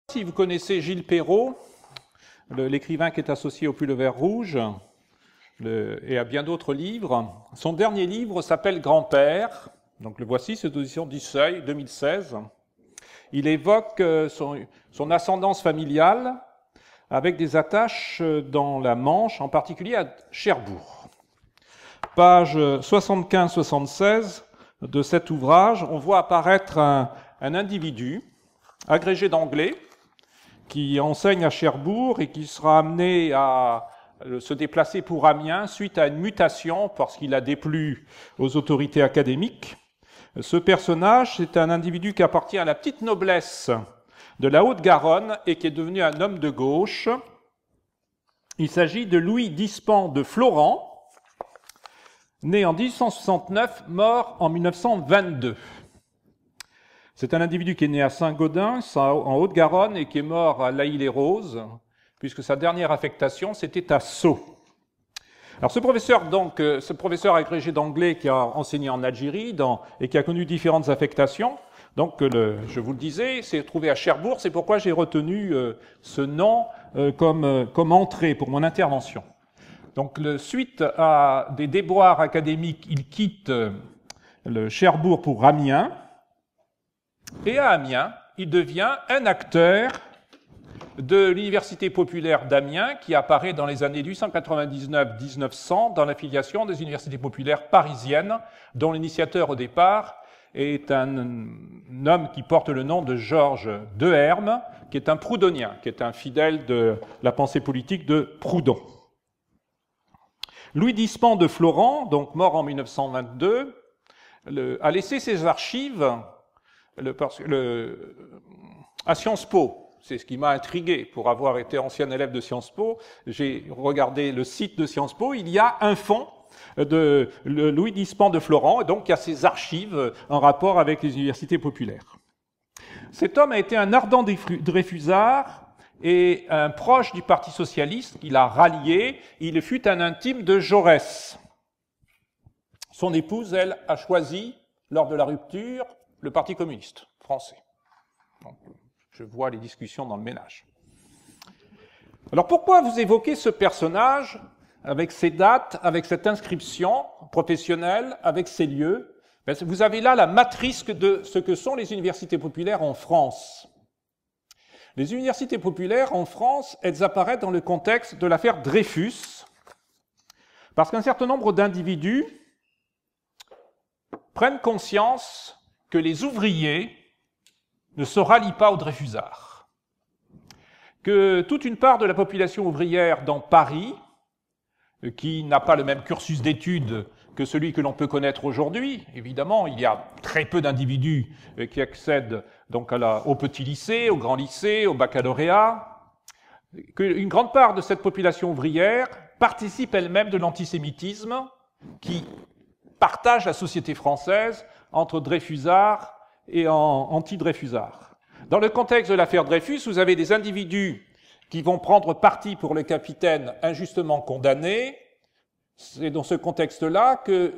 Si vous connaissez Gilles Perrault, l'écrivain qui est associé au Pull Vert Rouge, et à bien d'autres livres, son dernier livre s'appelle Grand-père. Donc le voici, c'est l'édition du Seuil, 2016. Il évoque son ascendance familiale avec des attaches dans la Manche, en particulier à Cherbourg. Page 75-76 de cet ouvrage, on voit apparaître un individu agrégé d'anglais qui enseigne à Cherbourg et qui sera amené à se déplacer pour Amiens suite à une mutation parce qu'il a déplu aux autorités académiques. Ce personnage, c'est un individu qui appartient à la petite noblesse de la Haute-Garonne et qui est devenu un homme de gauche. Il s'agit de Louis d'Ispand de Florent, né en 1869, mort en 1922. C'est un individu qui est né à Saint-Gaudens, en Haute-Garonne, et qui est mort à l'Aïle-et-Rose, puisque sa dernière affectation, c'était à Sceaux. Alors ce professeur agrégé d'anglais qui a enseigné en Algérie et qui a connu différentes affectations, donc je vous le disais, s'est trouvé à Cherbourg, c'est pourquoi j'ai retenu ce nom comme entrée pour mon intervention. Donc suite à des déboires académiques, il quitte le Cherbourg pour Amiens, et à Amiens, il devient un acteur de l'Université populaire d'Amiens qui apparaît dans les années 1899-1900 dans l'affiliation des universités populaires parisiennes, dont l'initiateur au départ est un homme qui porte le nom de Georges Deherme, qui est un proudhonien, qui est un fidèle de la pensée politique de Proudhon. Louis d'Ispand de Florent, donc mort en 1922, a laissé ses archives à Sciences Po. C'est ce qui m'a intrigué pour avoir été ancien élève de Sciences Po. J'ai regardé le site de Sciences Po. Il y a un fonds de Louis d'Ispand de Florent, et donc il y a ses archives en rapport avec les universités populaires. Cet homme a été un ardent dreyfusard et un proche du Parti socialiste qu'il a rallié. Il fut un intime de Jaurès. Son épouse, elle, a choisi, lors de la rupture, le Parti communiste français. Donc, je vois les discussions dans le ménage. Alors pourquoi vous évoquez ce personnage avec ces dates, avec cette inscription professionnelle, avec ces lieux? Vous avez là la matrice de ce que sont les universités populaires en France. Les universités populaires en France, elles apparaissent dans le contexte de l'affaire Dreyfus, parce qu'un certain nombre d'individus prennent conscience que les ouvriers ne se rallient pas aux Dreyfusards, que toute une part de la population ouvrière dans Paris, qui n'a pas le même cursus d'études que celui que l'on peut connaître aujourd'hui, évidemment, il y a très peu d'individus qui accèdent donc au petit lycée, au grand lycée, au baccalauréat, qu'une grande part de cette population ouvrière participe elle-même de l'antisémitisme qui partage la société française entre Dreyfusards et anti-Dreyfusards. Dans le contexte de l'affaire Dreyfus, vous avez des individus qui vont prendre parti pour le capitaine injustement condamné. C'est dans ce contexte-là que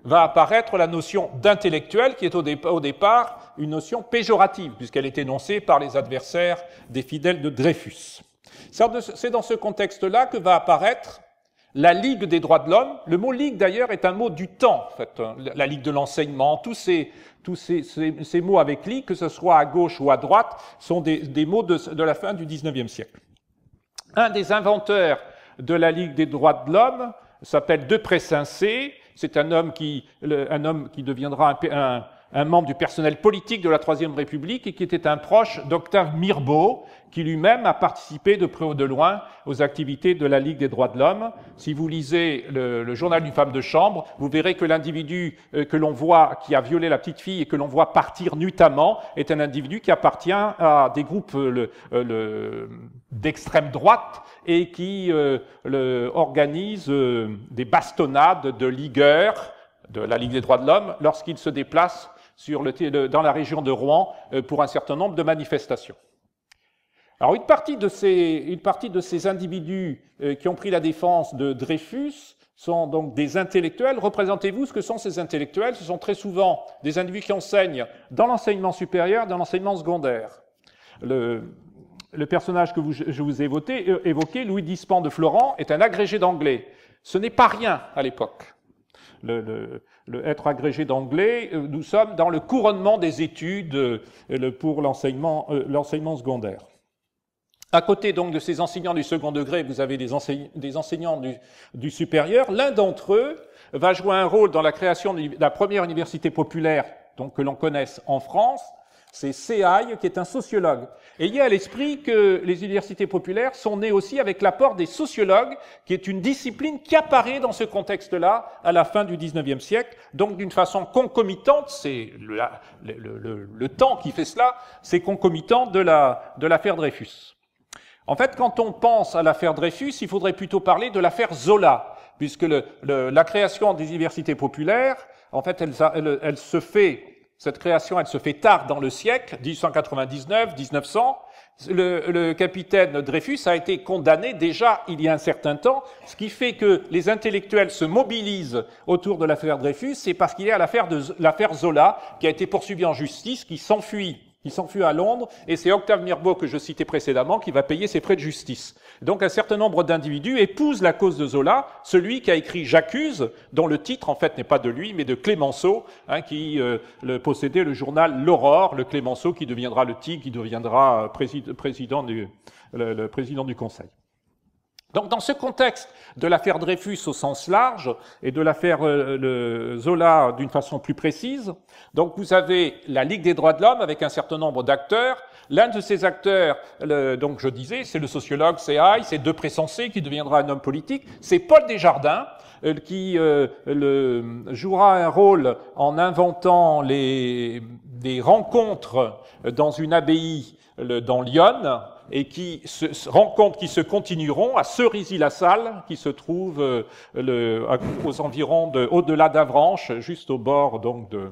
va apparaître la notion d'intellectuel, qui est au départ une notion péjorative, puisqu'elle est énoncée par les adversaires des fidèles de Dreyfus. C'est dans ce contexte-là que va apparaître la Ligue des droits de l'homme. Le mot Ligue, d'ailleurs, est un mot du temps, en fait. La Ligue de l'enseignement, tous ces mots avec Ligue, que ce soit à gauche ou à droite, sont des mots de la fin du XIXe siècle. Un des inventeurs de la Ligue des droits de l'homme s'appelle Deprez-Sincé. C'est un homme qui deviendra un membre du personnel politique de la Troisième République et qui était un proche d'Octave Mirbeau, qui lui-même a participé de près ou de loin aux activités de la Ligue des droits de l'homme. Si vous lisez le journal d'une femme de chambre, vous verrez que l'individu que l'on voit, qui a violé la petite fille et que l'on voit partir nuitamment, est un individu qui appartient à des groupes d'extrême droite et qui organise des bastonnades de ligueurs de la Ligue des droits de l'homme lorsqu'il se déplace dans la région de Rouen pour un certain nombre de manifestations. Alors une partie de ces individus qui ont pris la défense de Dreyfus sont donc des intellectuels. Représentez-vous ce que sont ces intellectuels. Ce sont très souvent des individus qui enseignent dans l'enseignement supérieur, dans l'enseignement secondaire. le personnage que je vous ai évoqué, Louis Dispens de Florent, est un agrégé d'anglais. Ce n'est pas rien à l'époque. Être agrégé d'anglais, nous sommes dans le couronnement des études pour l'enseignement secondaire. À côté donc de ces enseignants du second degré, vous avez des enseignants du supérieur. L'un d'entre eux va jouer un rôle dans la création de la première université populaire donc, que l'on connaisse en France. C'est Séhaille, qui est un sociologue. Ayez à l'esprit que les universités populaires sont nées aussi avec l'apport des sociologues, qui est une discipline qui apparaît dans ce contexte-là à la fin du XIXe siècle, donc d'une façon concomitante, c'est le temps qui fait cela, c'est concomitant de l'affaire Dreyfus. En fait, quand on pense à l'affaire Dreyfus, il faudrait plutôt parler de l'affaire Zola, puisque la création des universités populaires, en fait, elle se fait... Cette création, elle se fait tard dans le siècle, 1899, 1900. Le capitaine Dreyfus a été condamné déjà il y a un certain temps, ce qui fait que les intellectuels se mobilisent autour de l'affaire Dreyfus, c'est parce qu'il y a l'affaire Zola qui a été poursuivi en justice, qui s'enfuit à Londres, et c'est Octave Mirbeau, que je citais précédemment, qui va payer ses frais de justice. Donc un certain nombre d'individus épousent la cause de Zola, celui qui a écrit J'accuse, dont le titre en fait n'est pas de lui, mais de Clémenceau, qui possédait le journal L'Aurore, le Clémenceau qui deviendra le Tigre, qui deviendra président du Conseil. Donc, dans ce contexte de l'affaire Dreyfus au sens large et de l'affaire Zola d'une façon plus précise, donc vous avez la Ligue des droits de l'homme avec un certain nombre d'acteurs. L'un de ces acteurs, donc je disais, c'est le sociologue Séhaille, c'est Depré Sensé qui deviendra un homme politique. C'est Paul Desjardins qui jouera un rôle en inventant des rencontres dans une abbaye dans l'Yonne, et rencontres qui se continueront à Cerisy-la-Salle, qui se trouve aux environs au-delà d'Avranches, juste au bord donc de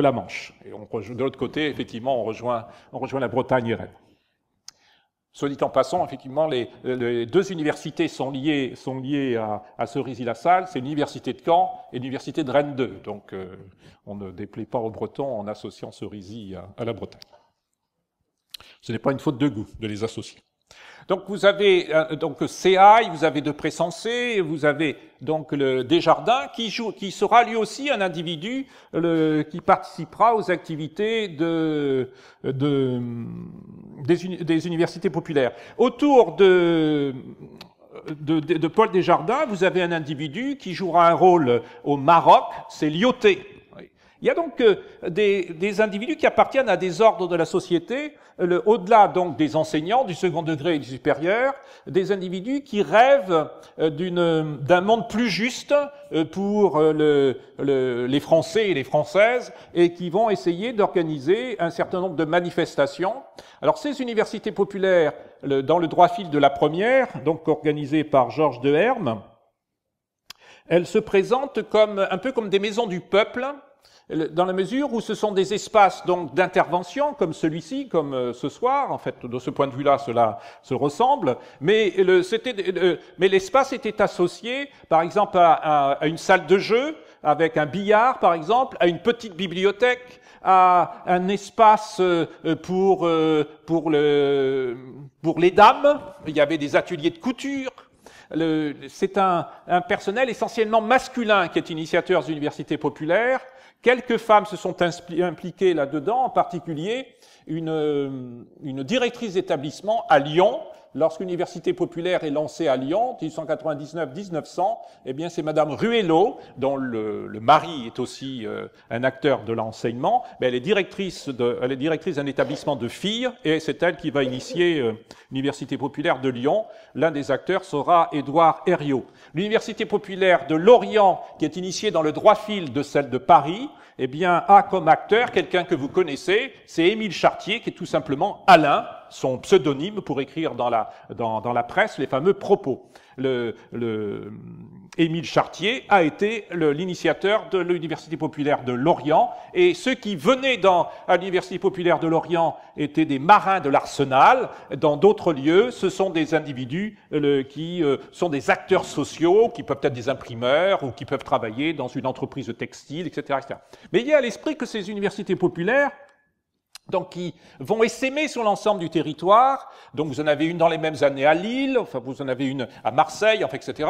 la Manche. Et de l'autre côté, effectivement, on rejoint la Bretagne et Rennes. Soit dit en passant, effectivement, les deux universités sont liées à Cerisy-la-Salle, c'est l'université de Caen et l'université de Rennes 2. Donc, on ne déplaît pas aux Bretons en associant Cerisy à la Bretagne. Ce n'est pas une faute de goût de les associer. Donc vous avez Séhaille, vous avez Depré Sensé, vous avez donc le Desjardins qui sera lui aussi un individu qui participera aux activités des universités populaires. Autour de Paul Desjardins, vous avez un individu qui jouera un rôle au Maroc, c'est Lyautey. Il y a donc des individus qui appartiennent à des ordres de la société, au-delà donc des enseignants du second degré et du supérieur, des individus qui rêvent d'un monde plus juste pour les Français et les Françaises et qui vont essayer d'organiser un certain nombre de manifestations. Alors ces universités populaires, dans le droit fil de la première, donc organisée par Georges Deherme, elles se présentent un peu comme des maisons du peuple, dans la mesure où ce sont des espaces donc d'intervention comme celui-ci, comme ce soir, en fait, de ce point de vue-là, cela se ressemble, mais l'espace était associé, par exemple, à une salle de jeu, avec un billard, par exemple, à une petite bibliothèque, à un espace pour les dames, il y avait des ateliers de couture. C'est un personnel essentiellement masculin qui est initiateur des universités populaires. Quelques femmes se sont impliquées là-dedans, en particulier une directrice d'établissement à Lyon. Lorsque l'université populaire est lancée à Lyon, 1899-1900, eh bien c'est Madame Ruello, dont le mari est aussi un acteur de l'enseignement. Mais elle est directrice d'un établissement de filles et c'est elle qui va initier l'université populaire de Lyon. L'un des acteurs sera Édouard Herriot. L'université populaire de Lorient, qui est initiée dans le droit fil de celle de Paris, eh bien, a comme acteur quelqu'un que vous connaissez, c'est Émile Chartier, qui est tout simplement Alain, son pseudonyme pour écrire dans la presse les fameux propos. Émile Chartier a été l'initiateur de l'Université populaire de Lorient, et ceux qui venaient à l'Université populaire de Lorient étaient des marins de l'Arsenal. Dans d'autres lieux, ce sont des individus qui sont des acteurs sociaux, qui peuvent être des imprimeurs ou qui peuvent travailler dans une entreprise de textile, etc., etc. Mais il y a à l'esprit que ces universités populaires donc qui vont essaimer sur l'ensemble du territoire. Donc vous en avez une dans les mêmes années à Lille, enfin vous en avez une à Marseille, enfin, etc.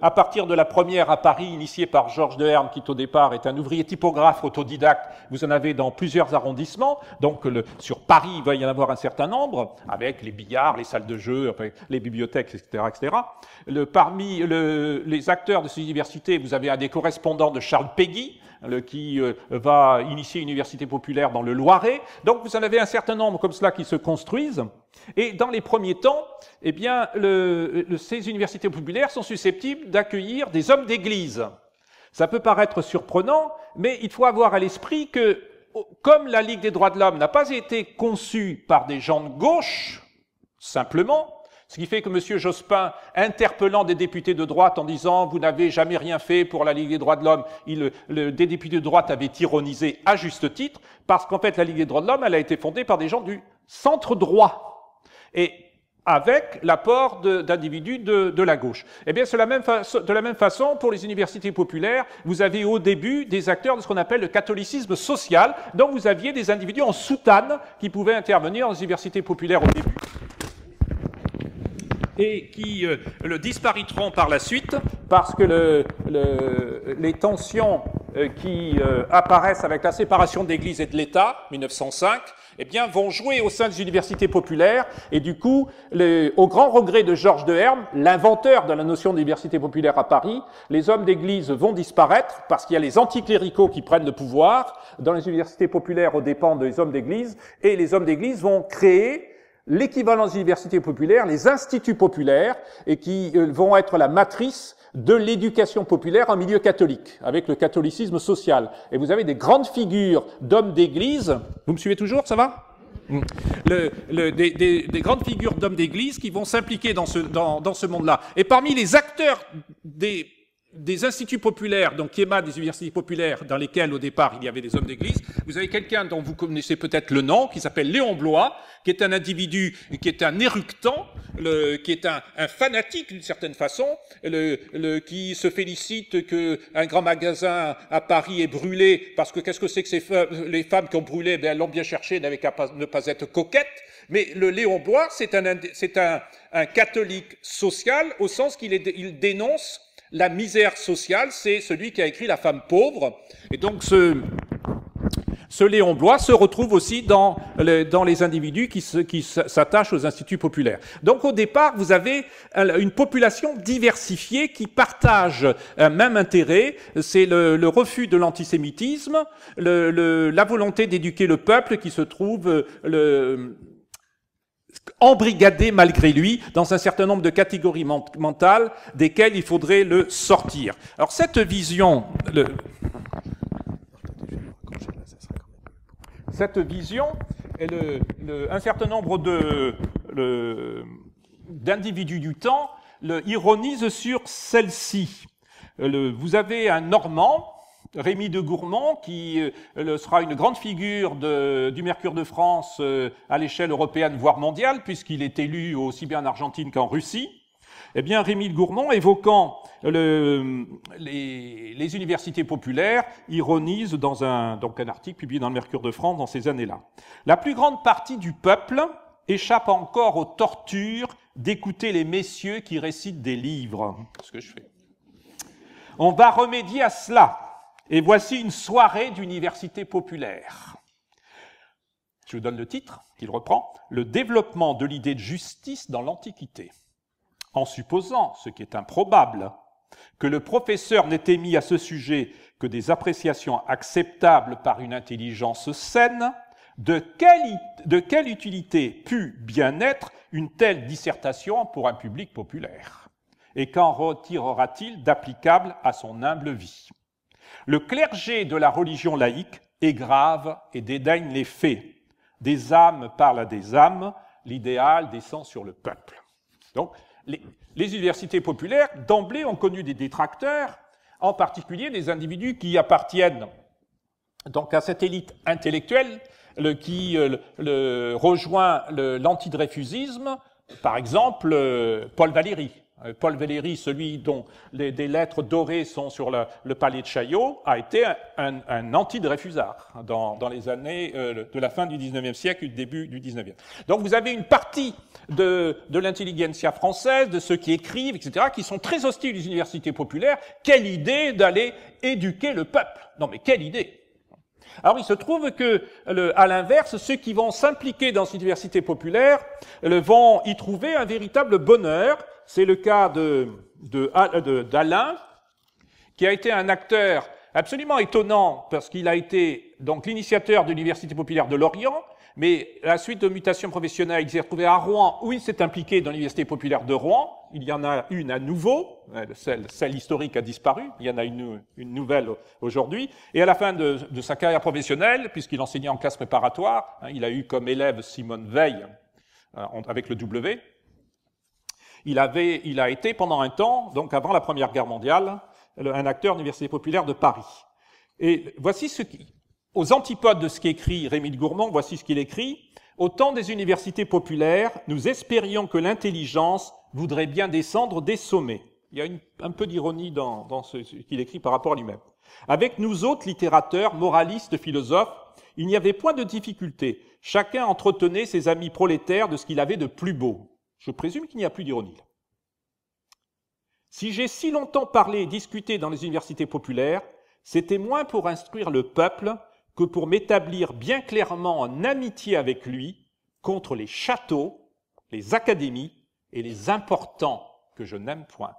À partir de la première à Paris, initiée par Georges de Herme, qui au départ est un ouvrier typographe autodidacte, vous en avez dans plusieurs arrondissements. Donc sur Paris, il va y en avoir un certain nombre, avec les billards, les salles de jeu, enfin, les bibliothèques, etc. etc. Parmi les acteurs de ces universités, vous avez un des correspondants de Charles Péguy, qui va initier une université populaire dans le Loiret. Donc vous en avez un certain nombre comme cela qui se construisent. Et dans les premiers temps, eh bien, ces universités populaires sont susceptibles d'accueillir des hommes d'église. Ça peut paraître surprenant, mais il faut avoir à l'esprit que, comme la Ligue des droits de l'homme n'a pas été conçue par des gens de gauche, simplement, ce qui fait que M. Jospin, interpellant des députés de droite en disant « Vous n'avez jamais rien fait pour la Ligue des droits de l'homme », des députés de droite avaient ironisé à juste titre, parce qu'en fait, la Ligue des droits de l'homme, elle a été fondée par des gens du centre droit, et avec l'apport d'individus de la gauche. Eh bien, de la même façon, pour les universités populaires, vous avez au début des acteurs de ce qu'on appelle le catholicisme social, donc vous aviez des individus en soutane qui pouvaient intervenir dans les universités populaires au début, et qui le disparaîtront par la suite parce que les tensions qui apparaissent avec la séparation de l'Église et de l'État, 1905, eh bien, vont jouer au sein des universités populaires, et du coup, au grand regret de Georges de Herme, l'inventeur de la notion d'université populaire à Paris, les hommes d'église vont disparaître parce qu'il y a les anticléricaux qui prennent le pouvoir dans les universités populaires aux dépens des hommes d'église, et les hommes d'église vont créer l'équivalent des universités populaires, les instituts populaires, et qui vont être la matrice de l'éducation populaire en milieu catholique, avec le catholicisme social. Et vous avez des grandes figures d'hommes d'église, vous me suivez toujours, ça va ? Des grandes figures d'hommes d'église qui vont s'impliquer dans ce monde-là. Et parmi les acteurs des instituts populaires, donc qui émanent des universités populaires dans lesquelles au départ il y avait des hommes d'église, vous avez quelqu'un dont vous connaissez peut-être le nom, qui s'appelle Léon Bloy, qui est un individu, qui est un éructant, qui est un fanatique d'une certaine façon, qui se félicite qu'un grand magasin à Paris est brûlé, parce que qu'est-ce que c'est que les femmes qui ont brûlé, elles l'ont bien cherché, n'avaient qu'à ne pas être coquettes. Mais le Léon Bloy, c'est un catholique social, au sens qu'il dénonce la misère sociale, c'est celui qui a écrit La femme pauvre. Et donc ce Léon Bloy se retrouve aussi dans les individus qui s'attachent aux instituts populaires. Donc au départ, vous avez une population diversifiée qui partage un même intérêt, c'est le refus de l'antisémitisme, la volonté d'éduquer le peuple qui se trouve embrigadé malgré lui dans un certain nombre de catégories mentales desquelles il faudrait le sortir. Alors cette vision, un certain nombre d'individus du temps ironisent sur celle-ci. Vous avez un Normand, Rémy de Gourmont, qui sera une grande figure du Mercure de France à l'échelle européenne, voire mondiale, puisqu'il est élu aussi bien en Argentine qu'en Russie. Eh bien, Rémy de Gourmont, évoquant les universités populaires, ironise dans un article publié dans le Mercure de France dans ces années-là. La plus grande partie du peuple échappe encore aux tortures d'écouter les messieurs qui récitent des livres. C'est ce que je fais. On va remédier à cela. Et voici une soirée d'université populaire. Je vous donne le titre, qu'il reprend. Le développement de l'idée de justice dans l'Antiquité. En supposant, ce qui est improbable, que le professeur n'ait émis à ce sujet que des appréciations acceptables par une intelligence saine, de quelle utilité put bien être une telle dissertation pour un public populaire? Et qu'en retirera-t-il d'applicable à son humble vie? Le clergé de la religion laïque est grave et dédaigne les faits. Des âmes parlent à des âmes, l'idéal descend sur le peuple. Donc, les universités populaires, d'emblée, ont connu des détracteurs, en particulier des individus qui appartiennent donc à cette élite intellectuelle qui rejoint l'antidreyfusisme, par exemple Paul Valéry. Paul Valéry, celui dont des lettres dorées sont sur le palais de Chaillot, a été un anti-Dreyfusard dans les années de la fin du XIXe siècle et du début du XIXe. Donc vous avez une partie de l'intelligentsia française, de ceux qui écrivent, etc., qui sont très hostiles aux universités populaires. Quelle idée d'aller éduquer le peuple! Non mais quelle idée! Alors il se trouve que, à l'inverse, ceux qui vont s'impliquer dans ces universités populaires vont y trouver un véritable bonheur. C'est le cas d'Alain, qui a été un acteur absolument étonnant parce qu'il a été donc l'initiateur de l'Université populaire de Lorient, mais à la suite de mutations professionnelles, il s'est retrouvé à Rouen où il s'est impliqué dans l'Université populaire de Rouen. Il y en a une à nouveau, celle historique a disparu, il y en a une nouvelle aujourd'hui. Et à la fin de sa carrière professionnelle, puisqu'il enseignait en classe préparatoire, il a eu comme élève Simone Veil avec le W. Il a été pendant un temps, donc avant la Première Guerre mondiale, un acteur de l'Université populaire de Paris. Et voici aux antipodes de ce qu'écrit Rémy de Gourmont, voici ce qu'il écrit. Au temps des universités populaires, nous espérions que l'intelligence voudrait bien descendre des sommets. Il y a un peu d'ironie dans ce qu'il écrit par rapport à lui-même. Avec nous autres littérateurs, moralistes, philosophes, il n'y avait point de difficulté. Chacun entretenait ses amis prolétaires de ce qu'il avait de plus beau. Je présume qu'il n'y a plus d'ironie. Si j'ai si longtemps parlé et discuté dans les universités populaires, c'était moins pour instruire le peuple que pour m'établir bien clairement en amitié avec lui contre les châteaux, les académies et les importants que je n'aime point.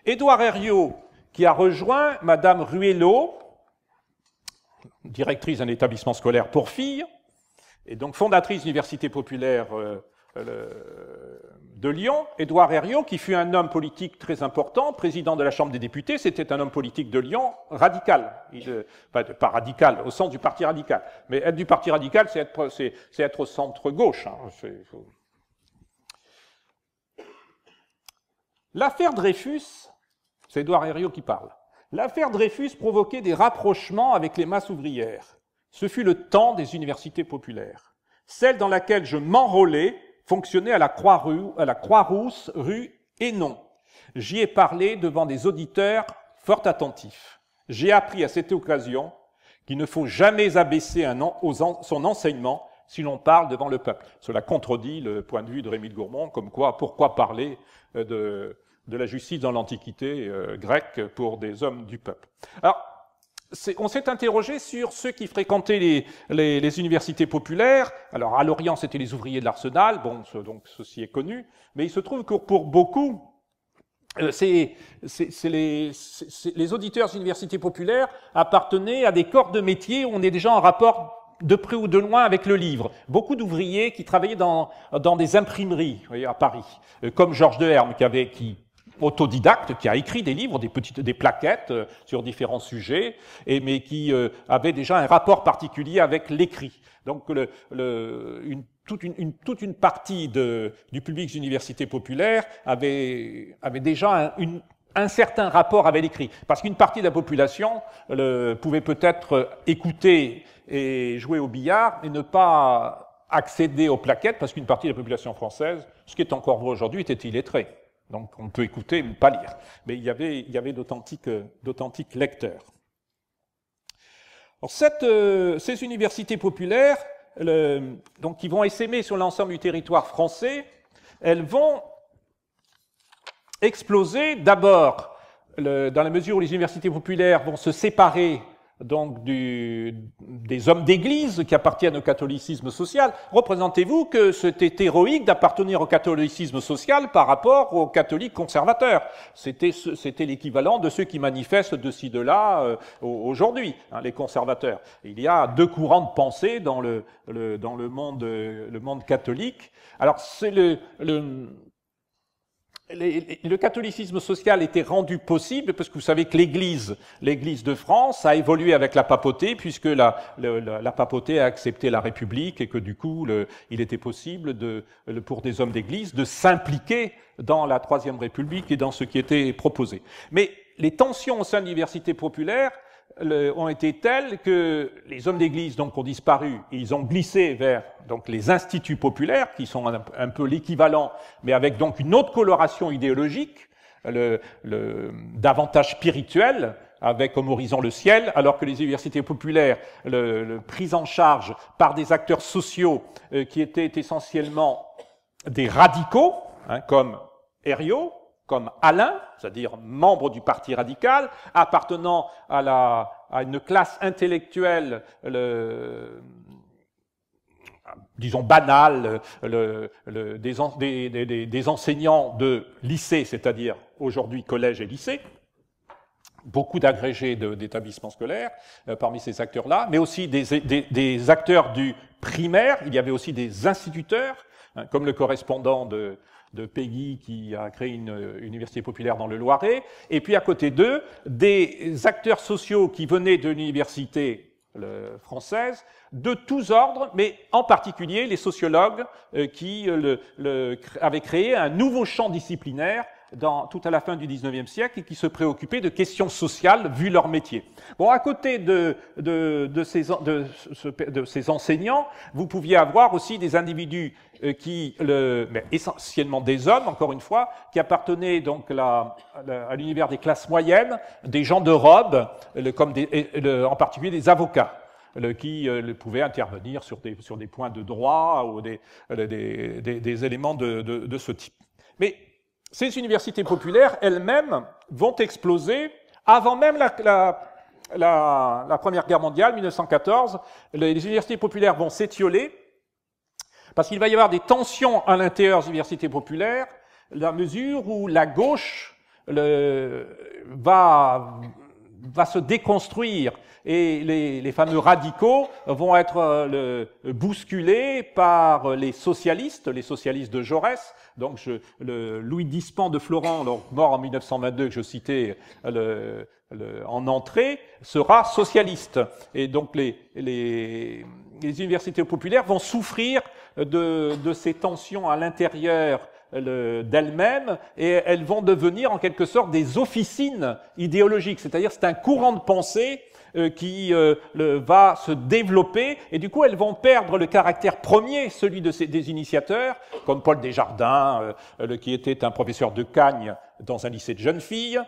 Édouard Herriot, qui a rejoint Madame Ruello, directrice d'un établissement scolaire pour filles, et donc fondatrice de l'Université populaire de Lyon, Édouard Herriot, qui fut un homme politique très important, président de la Chambre des députés, c'était un homme politique de Lyon radical. Pas radical, au sens du Parti radical. Mais être du Parti radical, c'est être au centre-gauche. L'affaire Dreyfus, c'est Édouard Herriot qui parle, l'affaire Dreyfus provoquait des rapprochements avec les masses ouvrières. Ce fut le temps des universités populaires. Celle dans laquelle je m'enrôlais fonctionnait à la Croix-Rousse, rue Hénon. J'y ai parlé devant des auditeurs fort attentifs. J'ai appris à cette occasion qu'il ne faut jamais abaisser son enseignement si l'on parle devant le peuple. Cela contredit le point de vue de Rémy de Gourmont, comme quoi, pourquoi parler de la justice dans l'Antiquité grecque pour des hommes du peuple. Alors, on s'est interrogé sur ceux qui fréquentaient les universités populaires. Alors, à Lorient, c'était les ouvriers de l'Arsenal, bon, donc ceci est connu, mais il se trouve que pour beaucoup, les auditeurs des universités populaires appartenaient à des corps de métier où on est déjà en rapport de près ou de loin avec le livre. Beaucoup d'ouvriers qui travaillaient dans des imprimeries, vous voyez, à Paris, comme Georges Deherme, autodidacte, qui a écrit des livres, des plaquettes sur différents sujets, mais qui avait déjà un rapport particulier avec l'écrit. Donc toute une partie du public des universités populaires avait déjà un certain rapport avec l'écrit. Parce qu'une partie de la population pouvait peut-être écouter et jouer au billard et ne pas accéder aux plaquettes, parce qu'une partie de la population française, ce qui est encore vrai aujourd'hui, était illettrée. Donc on peut écouter mais pas lire. Mais il y avait d'authentiques lecteurs. Alors ces universités populaires, donc qui vont essaimer sur l'ensemble du territoire français, elles vont exploser d'abord dans la mesure où les universités populaires vont se séparer donc des hommes d'église qui appartiennent au catholicisme social. Représentez-vous que c'était héroïque d'appartenir au catholicisme social par rapport aux catholiques conservateurs. C'était l'équivalent de ceux qui manifestent de ci, de là aujourd'hui, les conservateurs. Il y a deux courants de pensée dans le monde catholique. Alors c'est le catholicisme social était rendu possible parce que vous savez que l'Église de France a évolué avec la papauté, puisque la papauté a accepté la République et que du coup il était possible pour des hommes d'Église de s'impliquer dans la Troisième République et dans ce qui était proposé. Mais les tensions au sein de l'université populaire ont été telles que les hommes d'église donc ont disparu et ils ont glissé vers donc les instituts populaires qui sont un peu l'équivalent, mais avec donc une autre coloration idéologique, davantage spirituelle, avec comme horizon le ciel, alors que les universités populaires, prises en charge par des acteurs sociaux qui étaient essentiellement des radicaux, hein, comme Herriot, comme Alain, c'est-à-dire membre du Parti radical, appartenant à une classe intellectuelle, disons banale, des enseignants de lycée, c'est-à-dire aujourd'hui collège et lycée, beaucoup d'agrégés d'établissements scolaires parmi ces acteurs-là, mais aussi des acteurs du primaire. Il y avait aussi des instituteurs, hein, comme le correspondant de Péguy qui a créé une université populaire dans le Loiret, et puis à côté d'eux, des acteurs sociaux qui venaient de l'université française, de tous ordres, mais en particulier les sociologues qui avaient créé un nouveau champ disciplinaire tout à la fin du XIXe siècle et qui se préoccupaient de questions sociales vu leur métier. Bon, à côté de ces enseignants, vous pouviez avoir aussi des individus mais essentiellement des hommes, encore une fois, qui appartenaient donc à l'univers des classes moyennes, des gens de robe, en particulier des avocats, qui pouvaient intervenir sur des points de droit ou des éléments de ce type. Mais ces universités populaires elles-mêmes vont exploser avant même la Première Guerre mondiale, 1914. Les universités populaires vont s'étioler parce qu'il va y avoir des tensions à l'intérieur des universités populaires, la mesure où la gauche va se déconstruire et les fameux radicaux vont être bousculés par les socialistes de Jaurès. Donc Louis Dispan de Florent, mort en 1922, que je citais en entrée, sera socialiste. Et donc les universités populaires vont souffrir de ces tensions à l'intérieur d'elles-mêmes, et elles vont devenir en quelque sorte des officines idéologiques, c'est-à-dire c'est un courant de pensée qui va se développer, et du coup elles vont perdre le caractère premier, celui des initiateurs, comme Paul Desjardins, qui était un professeur de Cagnes dans un lycée de jeunes filles,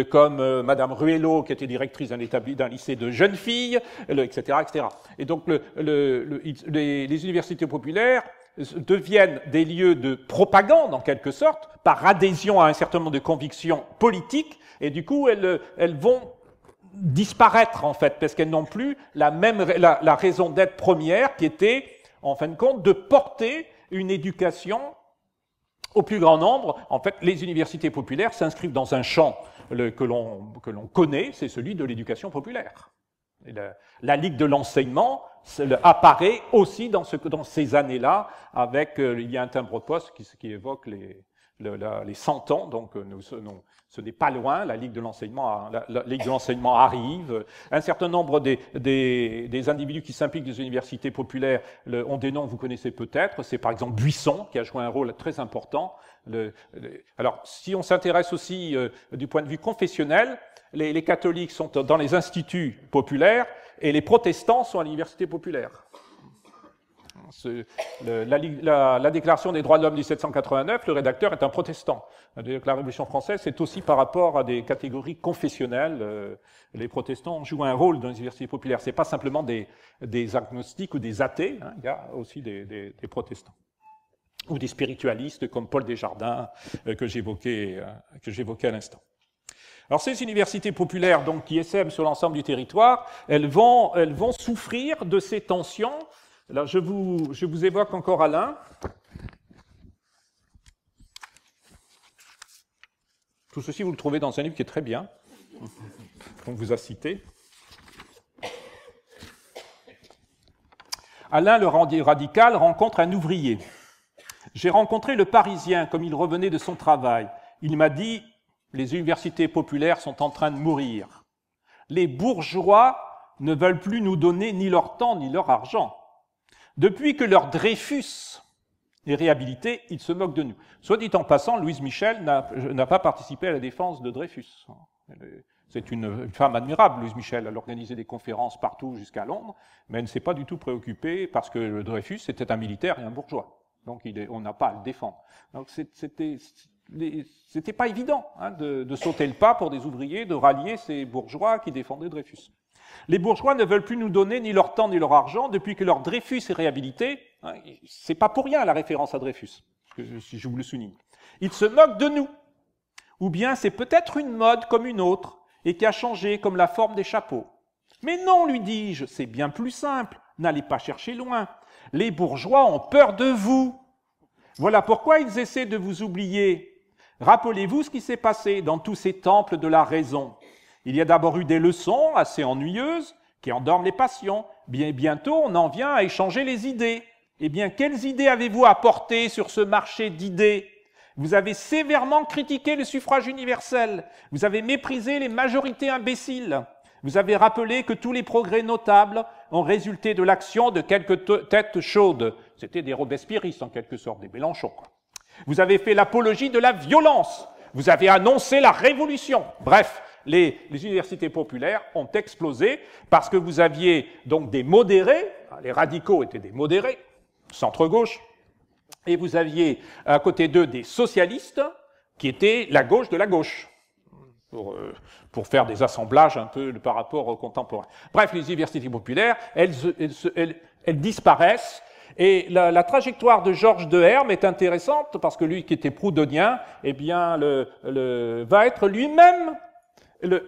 comme Madame Ruello, qui était directrice d'un lycée de jeunes filles, etc., etc. Et donc les universités populaires deviennent des lieux de propagande, en quelque sorte, par adhésion à un certain nombre de convictions politiques, et du coup elles vont disparaître, en fait, parce qu'elles n'ont plus la raison d'être première, qui était, en fin de compte, de porter une éducation au plus grand nombre. En fait, les universités populaires s'inscrivent dans un champ que l'on connaît, c'est celui de l'éducation populaire. Et la Ligue de l'enseignement apparaît aussi dans ces années-là, avec, il y a un timbre-poste qui évoque les 100 ans, donc ce n'est pas loin, la Ligue de l'enseignement arrive. Un certain nombre des individus qui s'impliquent dans les universités populaires ont des noms que vous connaissez peut-être, c'est par exemple Buisson, qui a joué un rôle très important. Alors, si on s'intéresse aussi du point de vue confessionnel, les catholiques sont dans les instituts populaires et les protestants sont à l'université populaire. La Déclaration des droits de l'homme de 1789, le rédacteur est un protestant. La Révolution française, c'est aussi par rapport à des catégories confessionnelles. Les protestants jouent un rôle dans les universités populaires. Ce n'est pas simplement des agnostiques ou des athées, hein, il y a aussi des protestants. Ou des spiritualistes comme Paul Desjardins, que j'évoquais à l'instant. Alors ces universités populaires donc, qui essaiment sur l'ensemble du territoire, elles vont souffrir de ces tensions. Alors je vous évoque encore Alain. Tout ceci, vous le trouvez dans un livre qui est très bien, qu'on vous a cité. Alain, le radical, rencontre un ouvrier. J'ai rencontré le Parisien comme il revenait de son travail. Il m'a dit « Les universités populaires sont en train de mourir. Les bourgeois ne veulent plus nous donner ni leur temps ni leur argent. Depuis que leur Dreyfus est réhabilité, ils se moquent de nous. » Soit dit en passant, Louise Michel n'a pas participé à la défense de Dreyfus. C'est une femme admirable, Louise Michel. Elle organisait des conférences partout jusqu'à Londres, mais elle ne s'est pas du tout préoccupée parce que Dreyfus était un militaire et un bourgeois. Donc on n'a pas à le défendre. Donc c'était pas évident hein, de sauter le pas pour des ouvriers, de rallier ces bourgeois qui défendaient Dreyfus. Les bourgeois ne veulent plus nous donner ni leur temps ni leur argent depuis que leur Dreyfus est réhabilité. Hein, c'est pas pour rien la référence à Dreyfus, si je vous le souligne. Ils se moquent de nous. Ou bien c'est peut-être une mode comme une autre et qui a changé comme la forme des chapeaux. Mais non, lui dis-je, c'est bien plus simple. N'allez pas chercher loin. Les bourgeois ont peur de vous. Voilà pourquoi ils essaient de vous oublier. Rappelez-vous ce qui s'est passé dans tous ces temples de la raison. Il y a d'abord eu des leçons assez ennuyeuses qui endorment les passions. Bien bientôt, on en vient à échanger les idées. Eh bien, quelles idées avez-vous apportées sur ce marché d'idées ? Vous avez sévèrement critiqué le suffrage universel. Vous avez méprisé les majorités imbéciles. Vous avez rappelé que tous les progrès notables ont résulté de l'action de quelques têtes chaudes. C'était des robespierristes en quelque sorte, des Mélenchon. Vous avez fait l'apologie de la violence. Vous avez annoncé la révolution. Bref, les universités populaires ont explosé parce que vous aviez donc des modérés, les radicaux étaient des modérés, centre-gauche, et vous aviez à côté d'eux des socialistes qui étaient la gauche de la gauche, pour faire des assemblages un peu par rapport aux contemporains. Bref, les universités populaires, elles disparaissent, et la trajectoire de Georges de Herme est intéressante parce que lui qui était proudhonien, eh bien, va être lui-même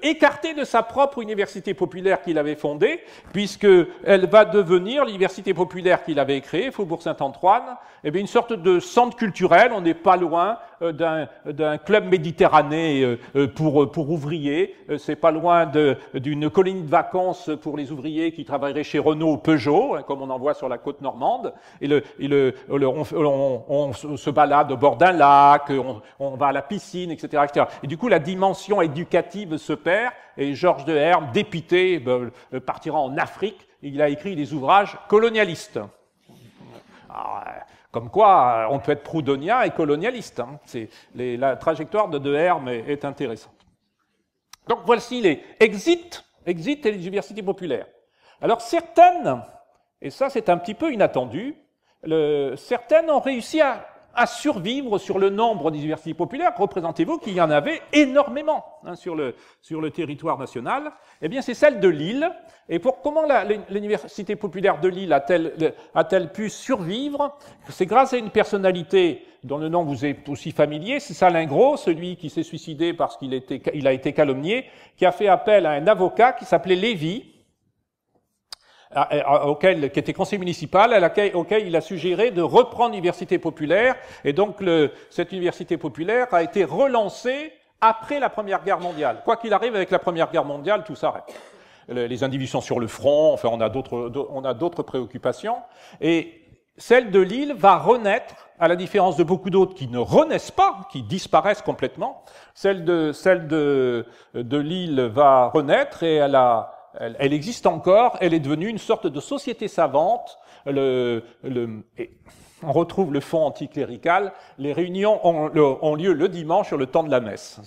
écarté de sa propre université populaire qu'il avait fondée, puisqu'elle va devenir l'université populaire qu'il avait créée, Faubourg Saint-Antoine, eh bien, une sorte de centre culturel. On n'est pas loin d'un club méditerranéen pour ouvriers, c'est pas loin d'une colonie de vacances pour les ouvriers qui travailleraient chez Renault ou Peugeot, hein, comme on en voit sur la côte normande, on se balade au bord d'un lac, on va à la piscine, etc., etc. Et du coup, la dimension éducative se perd, et Georges de Herme, dépité, partira en Afrique. Il a écrit des ouvrages colonialistes. Alors, comme quoi, on peut être proudhonien et colonialiste. Hein. La trajectoire de Herme est intéressante. Donc voici les exit et les universités populaires. Alors certaines, et ça c'est un petit peu inattendu, certaines ont réussi à survivre sur le nombre d'universités populaires. Représentez-vous qu'il y en avait énormément hein, sur le territoire national. Eh bien, c'est celle de Lille. Et comment l'université populaire de Lille a-t-elle pu survivre? C'est grâce à une personnalité dont le nom vous est aussi familier, c'est Salin Gros, celui qui s'est suicidé parce qu'il a été calomnié, qui a fait appel à un avocat qui s'appelait Lévy, qui était conseiller municipal, auquel il a suggéré de reprendre l'université populaire, et donc cette université populaire a été relancée après la Première Guerre mondiale. Quoi qu'il arrive, avec la Première Guerre mondiale, tout s'arrête. Les indivisions sur le front, enfin on a d'autres préoccupations, et celle de Lille va renaître, à la différence de beaucoup d'autres qui ne renaissent pas, qui disparaissent complètement. Celle de Lille va renaître, et elle existe encore, elle est devenue une sorte de société savante. On retrouve le fond anticlérical. Les réunions ont lieu le dimanche sur le temps de la messe.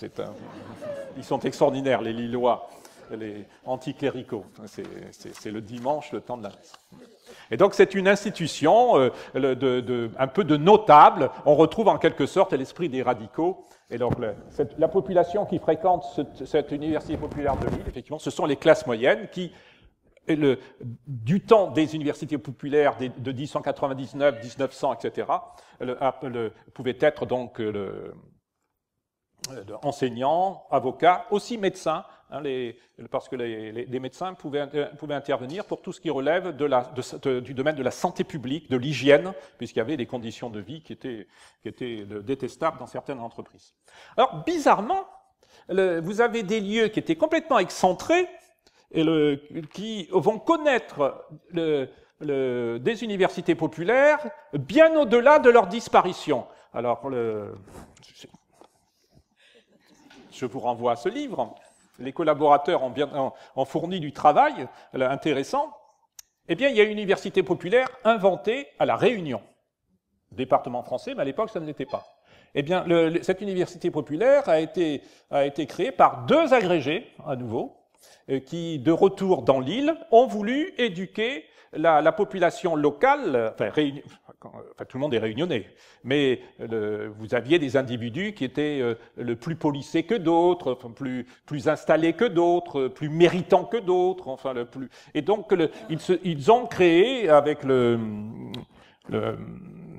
Ils sont extraordinaires, les Lillois, les anticléricaux. C'est le dimanche, le temps de la messe. Et donc c'est une institution un peu de notable. On retrouve en quelque sorte l'esprit des radicaux. Et donc la population qui fréquente cette université populaire de Lille, effectivement, ce sont les classes moyennes qui, du temps des universités populaires de 1899, 1900, etc., pouvaient être donc enseignants, avocats, aussi médecins, hein, parce que les médecins pouvaient intervenir pour tout ce qui relève du domaine de la santé publique, de l'hygiène, puisqu'il y avait des conditions de vie qui étaient détestables dans certaines entreprises. Alors, bizarrement, vous avez des lieux qui étaient complètement excentrés, et qui vont connaître des universités populaires bien au-delà de leur disparition. Alors, je vous renvoie à ce livre. Les collaborateurs ont fourni du travail intéressant. Eh bien, il y a une université populaire inventée à La Réunion, département français, mais à l'époque, ça ne l'était pas. Eh bien, cette université populaire a été créée par deux agrégés, à nouveau, qui, de retour dans l'île, ont voulu éduquer la population locale, enfin, tout le monde est réunionnais, mais vous aviez des individus qui étaient le plus policés que d'autres, enfin, plus installés que d'autres, plus méritants que d'autres, enfin, et donc ils ont créé avec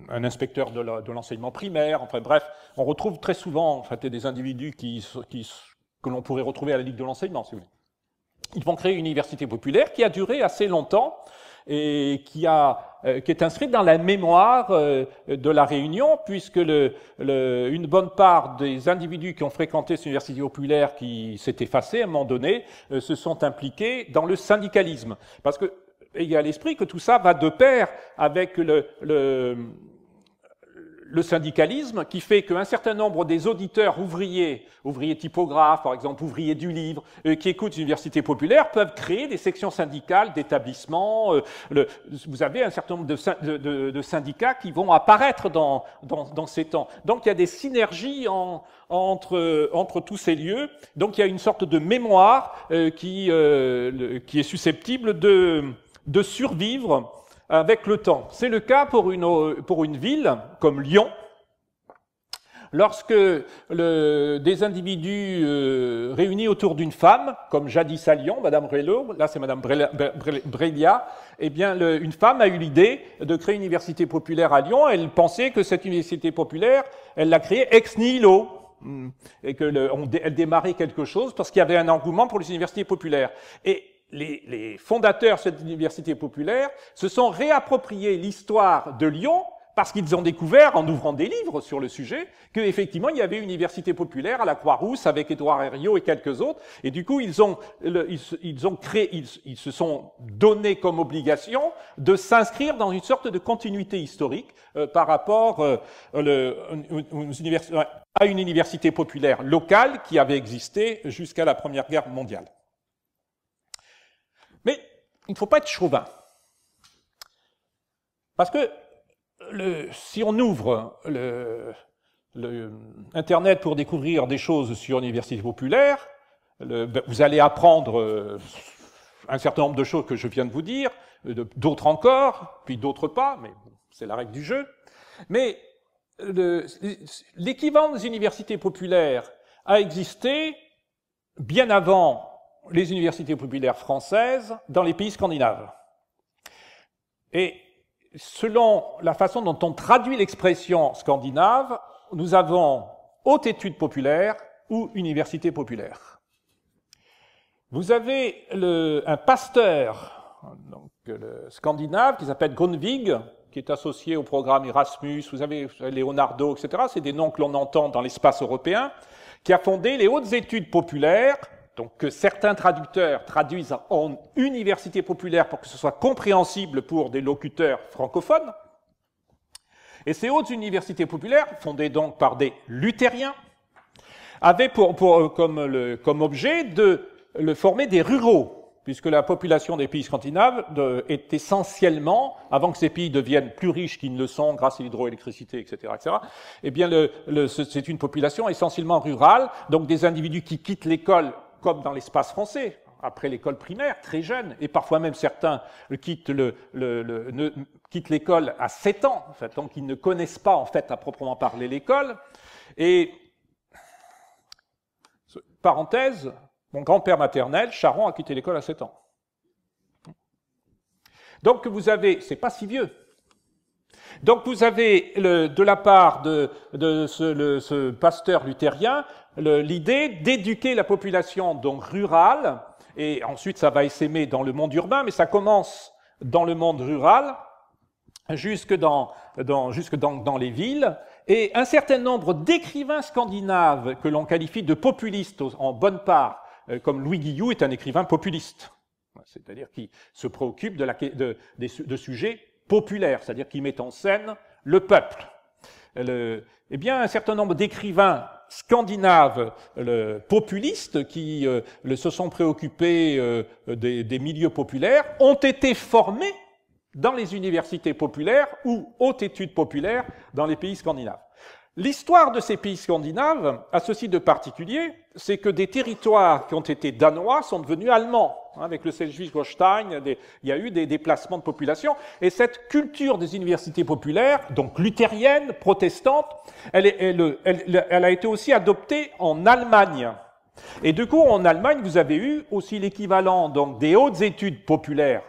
un inspecteur de l'enseignement primaire, enfin bref, on retrouve très souvent en fait, des individus que l'on pourrait retrouver à la Ligue de l'enseignement, si vous voulez. Ils vont créer une université populaire qui a duré assez longtemps et qui est inscrite dans la mémoire de la Réunion, puisque une bonne part des individus qui ont fréquenté cette université populaire, qui s'est effacée à un moment donné, se sont impliqués dans le syndicalisme. Parce que ayez à l'esprit que tout ça va de pair avec le syndicalisme, qui fait qu'un certain nombre des auditeurs ouvriers typographes, par exemple, ouvriers du livre, qui écoutent l'université populaire, peuvent créer des sections syndicales d'établissements. Vous avez un certain nombre de syndicats qui vont apparaître dans ces temps. Donc il y a des synergies entre tous ces lieux. Donc il y a une sorte de mémoire qui est susceptible de survivre avec le temps. C'est le cas pour une ville comme Lyon, lorsque des individus réunis autour d'une femme, comme jadis à Lyon, Madame Brello, là c'est Madame Brelia, eh bien une femme a eu l'idée de créer une université populaire à Lyon. Elle pensait que cette université populaire, elle l'a créée ex nihilo, et elle démarrait quelque chose parce qu'il y avait un engouement pour les universités populaires. Et les fondateurs de cette université populaire se sont réappropriés l'histoire de Lyon parce qu'ils ont découvert, en ouvrant des livres sur le sujet, qu'effectivement, il y avait une université populaire à la Croix-Rousse avec Édouard Herriot et quelques autres. Et du coup, ils se sont donné comme obligation de s'inscrire dans une sorte de continuité historique par rapport à une université populaire locale qui avait existé jusqu'à la Première Guerre mondiale. Mais il ne faut pas être chauvin. Parce que si on ouvre Internet pour découvrir des choses sur l'université populaire, vous allez apprendre un certain nombre de choses que je viens de vous dire, d'autres encore, puis d'autres pas, mais c'est la règle du jeu. Mais l'équivalent des universités populaires a existé bien avant les universités populaires françaises dans les pays scandinaves. Et selon la façon dont on traduit l'expression scandinave, nous avons haute étude populaire ou université populaire. Vous avez un pasteur scandinave qui s'appelle Grundtvig, qui est associé au programme Erasmus, vous avez Leonardo, etc. C'est des noms que l'on entend dans l'espace européen, qui a fondé les hautes études populaires, donc que certains traducteurs traduisent en université populaire pour que ce soit compréhensible pour des locuteurs francophones. Et ces hautes universités populaires, fondées donc par des luthériens, avaient comme objet de former des ruraux, puisque la population des pays scandinaves est essentiellement, avant que ces pays deviennent plus riches qu'ils ne le sont grâce à l'hydroélectricité, etc., eh bien c'est une population essentiellement rurale, donc des individus qui quittent l'école comme dans l'espace français, après l'école primaire, très jeunes, et parfois même certains quittent l'école à 7 ans, en fait, donc ils ne connaissent pas, en fait, à proprement parler l'école. Et, parenthèse, mon grand-père maternel, Charon, a quitté l'école à 7 ans. Donc vous avez, c'est pas si vieux. Donc vous avez, de la part de ce pasteur luthérien, l'idée d'éduquer la population donc rurale, et ensuite ça va essaimer dans le monde urbain, mais ça commence dans le monde rural, jusque dans les villes, et un certain nombre d'écrivains scandinaves que l'on qualifie de populistes en bonne part, comme Louis Guillou est un écrivain populiste, c'est-à-dire qui se préoccupe de sujets populaires, c'est-à-dire qui met en scène le peuple. Eh bien, un certain nombre d'écrivains scandinaves populistes qui se sont préoccupés des milieux populaires ont été formés dans les universités populaires ou hautes études populaires dans les pays scandinaves. L'histoire de ces pays scandinaves a ceci de particulier, c'est que des territoires qui ont été danois sont devenus allemands. Avec le Schleswig-Holstein, il y a eu des déplacements de population. Et cette culture des universités populaires, donc luthérienne, protestante, elle a été aussi adoptée en Allemagne. Et du coup, en Allemagne, vous avez eu aussi l'équivalent donc des hautes études populaires,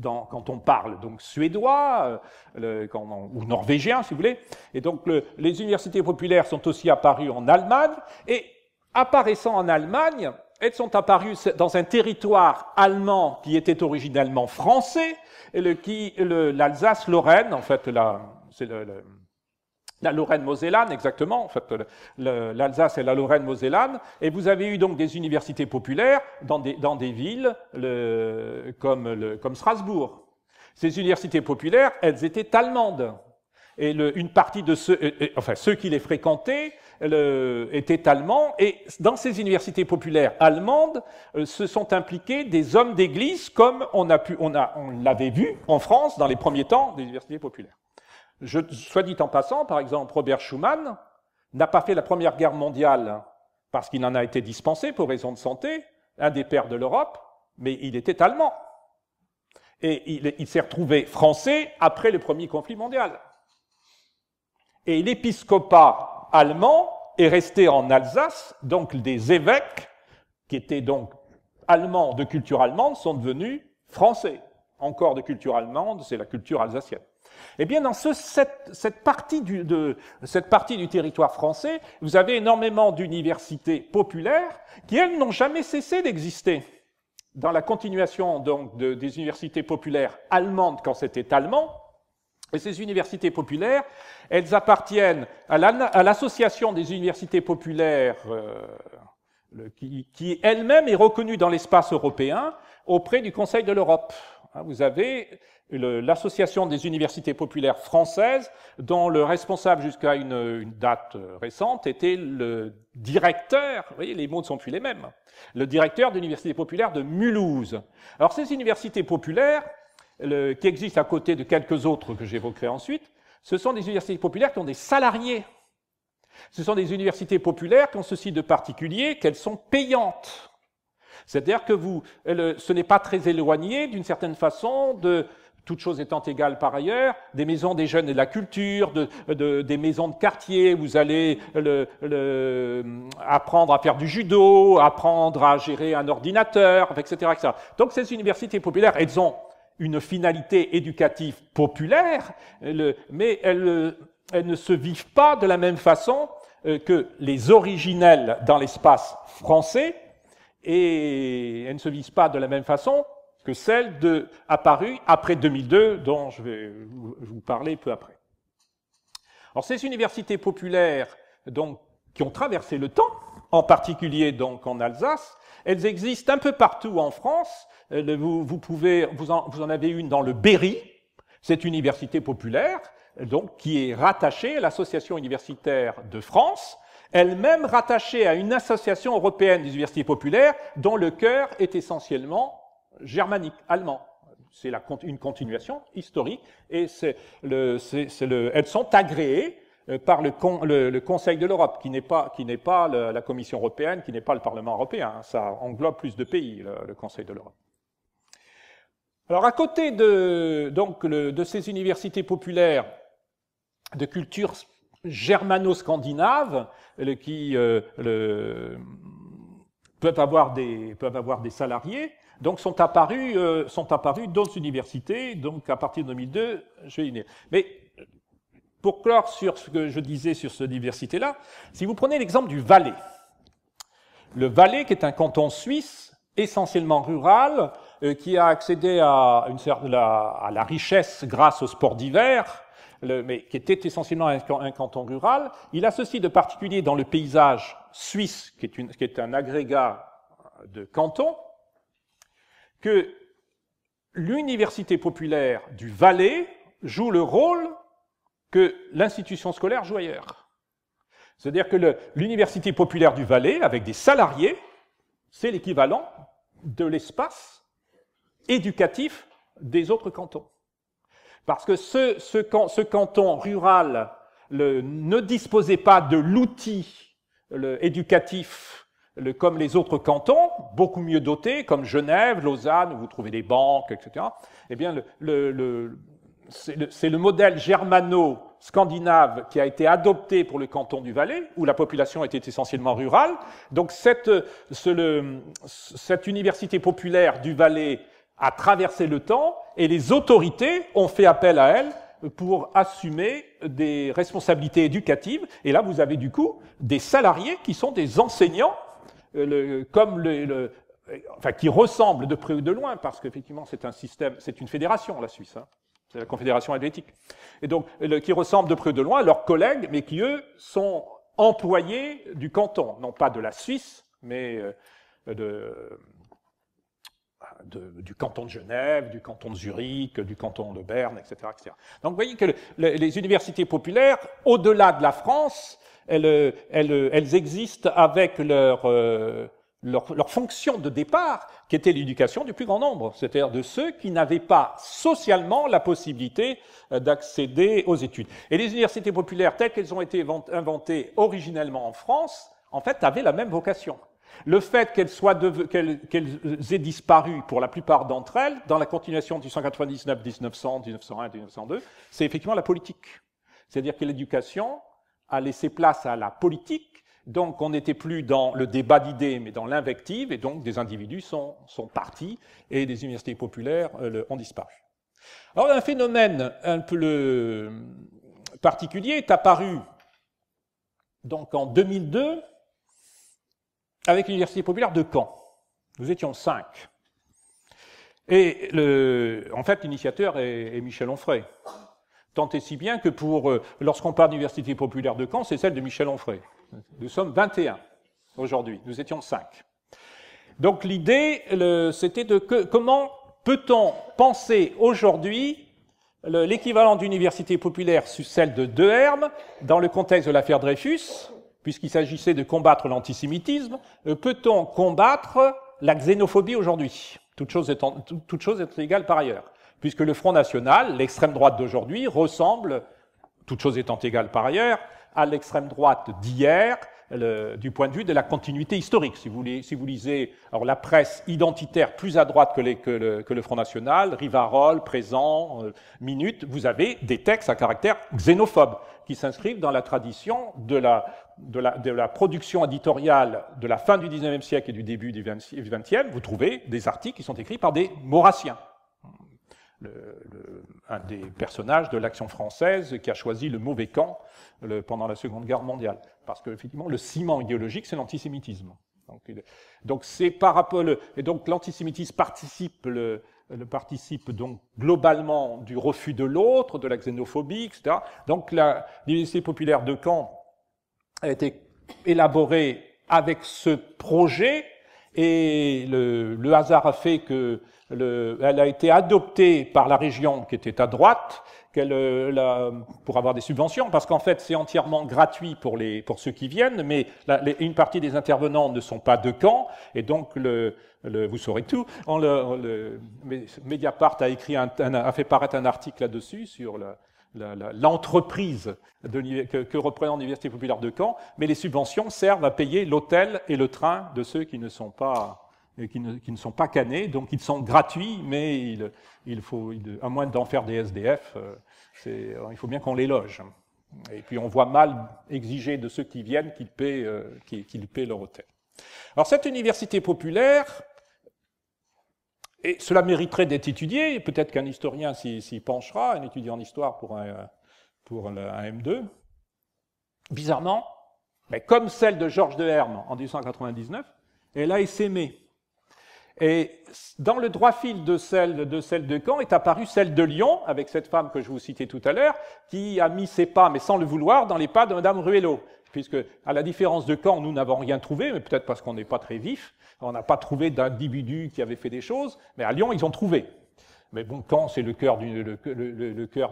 quand on parle donc suédois ou norvégien, si vous voulez. Et donc, les universités populaires sont aussi apparues en Allemagne. Et apparaissant en Allemagne, elles sont apparues dans un territoire allemand qui était originellement français, l'Alsace-Lorraine, en fait, c'est la Lorraine-Mosellane, exactement, en fait, l'Alsace et la Lorraine-Mosellane, et vous avez eu donc des universités populaires dans des villes comme Strasbourg. Ces universités populaires, elles étaient allemandes, et une partie de ceux qui les fréquentaient étaient allemands, et dans ces universités populaires allemandes se sont impliqués des hommes d'église, comme on l'avait vu en France dans les premiers temps des universités populaires. Soit dit en passant, par exemple, Robert Schuman n'a pas fait la Première Guerre mondiale parce qu'il en a été dispensé pour raison de santé, un des pères de l'Europe, mais il était allemand. Et il s'est retrouvé français après le premier conflit mondial. Et l'épiscopat allemand est resté en Alsace, donc des évêques, qui étaient donc allemands de culture allemande, sont devenus français. Encore de culture allemande, c'est la culture alsacienne. Eh bien, dans cette partie du territoire français, vous avez énormément d'universités populaires qui, elles, n'ont jamais cessé d'exister. Dans la continuation donc des universités populaires allemandes quand c'était allemand, et ces universités populaires, elles appartiennent à l'association des universités populaires qui elle-même est reconnue dans l'espace européen auprès du Conseil de l'Europe. Vous avez l'association des universités populaires françaises, dont le responsable jusqu'à une date récente était le directeur, vous voyez, les mots ne sont plus les mêmes, le directeur de l'université populaire de Mulhouse. Alors ces universités populaires, qui existent à côté de quelques autres que j'évoquerai ensuite, ce sont des universités populaires qui ont des salariés. Ce sont des universités populaires qui ont ceci de particulier qu'elles sont payantes. C'est-à-dire que ce n'est pas très éloigné, d'une certaine façon, de toutes choses étant égales par ailleurs, des maisons des jeunes et de la culture, des maisons de quartier, vous allez apprendre à faire du judo, apprendre à gérer un ordinateur, etc., etc. Donc ces universités populaires, elles ont une finalité éducative populaire, mais elles ne se vivent pas de la même façon que les originelles dans l'espace français, et elles ne se vivent pas de la même façon que celles apparues après 2002, dont je vais vous parler peu après. Alors ces universités populaires donc, qui ont traversé le temps, en particulier donc en Alsace, elles existent un peu partout en France. Vous en avez une dans le Berry, cette université populaire, donc, qui est rattachée à l'Association universitaire de France, elle-même rattachée à une association européenne des universités populaires dont le cœur est essentiellement germanique, allemand. C'est une continuation historique et elles sont agréées par le Conseil de l'Europe, qui n'est pas la Commission européenne, qui n'est pas le Parlement européen. Ça englobe plus de pays, le Conseil de l'Europe. Alors, à côté de ces universités populaires de culture germano-scandinave, qui peuvent avoir des salariés, donc sont apparus d'autres universités, donc à partir de 2002, je vais y venir. Mais pour clore sur ce que je disais sur cette université-là, si vous prenez l'exemple du Valais, le Valais, qui est un canton suisse essentiellement rural, qui a accédé à la richesse grâce au sport d'hiver, mais qui était essentiellement un canton rural, il a ceci de particulier dans le paysage suisse, qui est un agrégat de cantons, que l'université populaire du Valais joue le rôle que l'institution scolaire joue ailleurs. C'est-à-dire que l'université populaire du Valais, avec des salariés, c'est l'équivalent de l'espace éducatif des autres cantons. Parce que ce canton rural ne disposait pas de l'outil éducatif comme les autres cantons, beaucoup mieux dotés, comme Genève, Lausanne, où vous trouvez des banques, etc. Eh bien, c'est le modèle germano-scandinave qui a été adopté pour le canton du Valais, où la population était essentiellement rurale. Donc cette université populaire du Valais a traversé le temps, et les autorités ont fait appel à elle pour assumer des responsabilités éducatives. Et là, vous avez du coup des salariés qui sont des enseignants, enfin, qui ressemblent de près ou de loin, parce qu'effectivement, c'est un système, c'est une fédération, la Suisse, hein, c'est la Confédération helvétique, et donc qui ressemblent de près ou de loin à leurs collègues, mais qui, eux, sont employés du canton, non pas de la Suisse, mais du canton de Genève, du canton de Zurich, du canton de Berne, etc., etc. Donc vous voyez que les universités populaires, au-delà de la France, elles existent avec leur fonction de départ, qui était l'éducation du plus grand nombre, c'est-à-dire de ceux qui n'avaient pas socialement la possibilité d'accéder aux études. Et les universités populaires, telles qu'elles ont été inventées originellement en France, en fait, avaient la même vocation. Le fait qu'elles aient disparu pour la plupart d'entre elles, dans la continuation de 1899, 1900, 1901 et 1902, c'est effectivement la politique. C'est-à-dire que l'éducation a laissé place à la politique, donc on n'était plus dans le débat d'idées, mais dans l'invective, et donc des individus sont partis, et des universités populaires ont disparu. Alors un phénomène un peu particulier est apparu donc en 2002, avec l'Université populaire de Caen. Nous étions 5. Et en fait, l'initiateur est Michel Onfray. Tant et si bien que lorsqu'on parle d'Université populaire de Caen, c'est celle de Michel Onfray. Nous sommes 21 aujourd'hui, nous étions 5. Donc l'idée, c'était comment peut-on penser aujourd'hui l'équivalent d'université populaire sur celle de Deherme dans le contexte de l'affaire Dreyfus, puisqu'il s'agissait de combattre l'antisémitisme, peut-on combattre la xénophobie aujourd'hui, toute chose étant égale par ailleurs, puisque le Front National, l'extrême droite d'aujourd'hui, ressemble, toute chose étant égale par ailleurs, à l'extrême droite d'hier, du point de vue de la continuité historique. Si vous lisez la presse identitaire plus à droite que le Front National, Rivarol, Présent, Minute, vous avez des textes à caractère xénophobe qui s'inscrivent dans la tradition de la production éditoriale de la fin du XIXe siècle et du début du XXe. Vous trouvez des articles qui sont écrits par des maurassiens. Un des personnages de l'Action française qui a choisi le mauvais camp pendant la Seconde Guerre mondiale. Parce que, effectivement, le ciment idéologique, c'est l'antisémitisme. Donc c'est par rapport... Et donc l'antisémitisme participe donc globalement du refus de l'autre, de la xénophobie, etc. Donc l'Université populaire de Caen a été élaborée avec ce projet, et le hasard a fait que elle a été adoptée par la région qui était à droite, pour avoir des subventions, parce qu'en fait c'est entièrement gratuit pour ceux qui viennent, mais une partie des intervenants ne sont pas de Caen, et donc vous saurez tout. Mediapart a fait paraître un article là-dessus sur l'entreprise que représente l'Université populaire de Caen, mais les subventions servent à payer l'hôtel et le train de ceux qui ne sont pas canés, donc ils sont gratuits, mais à moins d'en faire des SDF, il faut bien qu'on les loge. Et puis on voit mal exiger de ceux qui viennent qu'ils paient leur hôtel. Alors cette université populaire, et cela mériterait d'être étudié, peut-être qu'un historien s'y penchera, un étudiant en histoire pour un M2, bizarrement, mais comme celle de Georges Deherme en 1899, elle a essaimé. Et dans le droit fil de celle de Caen est apparue celle de Lyon, avec cette femme que je vous citais tout à l'heure, qui a mis ses pas, mais sans le vouloir, dans les pas de Madame Ruello. Puisque, à la différence de Caen, nous n'avons rien trouvé, mais peut-être parce qu'on n'est pas très vif, on n'a pas trouvé d'individus qui avaient fait des choses, mais à Lyon, ils ont trouvé. Mais bon, Caen, c'est le cœur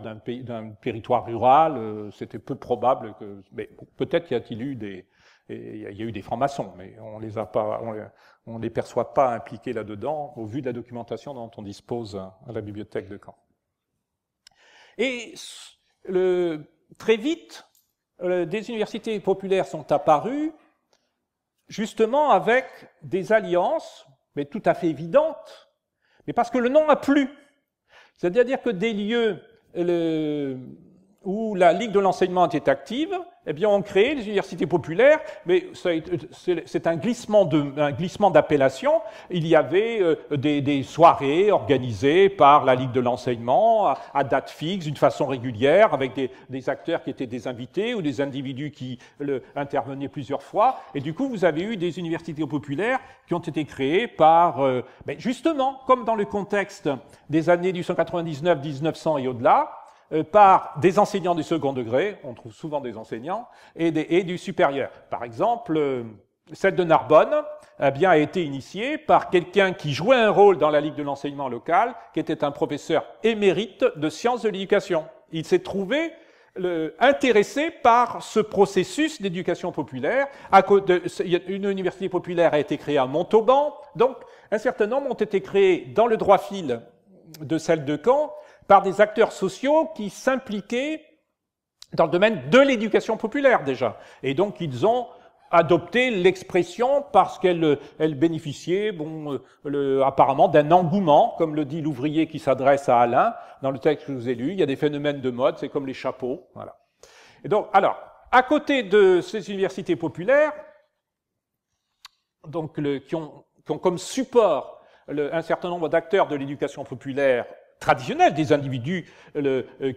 d'un territoire rural, c'était peu probable que... Mais peut-être qu'il y a eu des francs-maçons, mais on les perçoit pas impliqués là-dedans, au vu de la documentation dont on dispose à la bibliothèque de Caen. Et très vite, des universités populaires sont apparues justement avec des alliances, mais tout à fait évidentes, mais parce que le nom a plu. C'est-à-dire que des lieux où la Ligue de l'enseignement était active, eh bien, on créé les universités populaires, mais c'est un glissement d'appellation. Il y avait des soirées organisées par la Ligue de l'enseignement à date fixe, d'une façon régulière, avec des acteurs qui étaient des invités ou des individus qui intervenaient plusieurs fois. Et du coup, vous avez eu des universités populaires qui ont été créées par, justement, comme dans le contexte des années 1899, 1900 et au-delà, par des enseignants du second degré, on trouve souvent des enseignants, et du supérieur. Par exemple, celle de Narbonne a été initiée par quelqu'un qui jouait un rôle dans la Ligue de l'enseignement local, qui était un professeur émérite de sciences de l'éducation. Il s'est trouvé intéressé par ce processus d'éducation populaire. Une université populaire a été créée à Montauban, donc un certain nombre ont été créés dans le droit fil de celle de Caen, par des acteurs sociaux qui s'impliquaient dans le domaine de l'éducation populaire déjà. Et donc ils ont adopté l'expression parce qu'elle bénéficiait apparemment d'un engouement, comme le dit l'ouvrier qui s'adresse à Alain dans le texte que je vous ai lu. Il y a des phénomènes de mode, c'est comme les chapeaux. Voilà. Et donc, alors, à côté de ces universités populaires, donc qui ont comme support un certain nombre d'acteurs de l'éducation populaire traditionnelle, des individus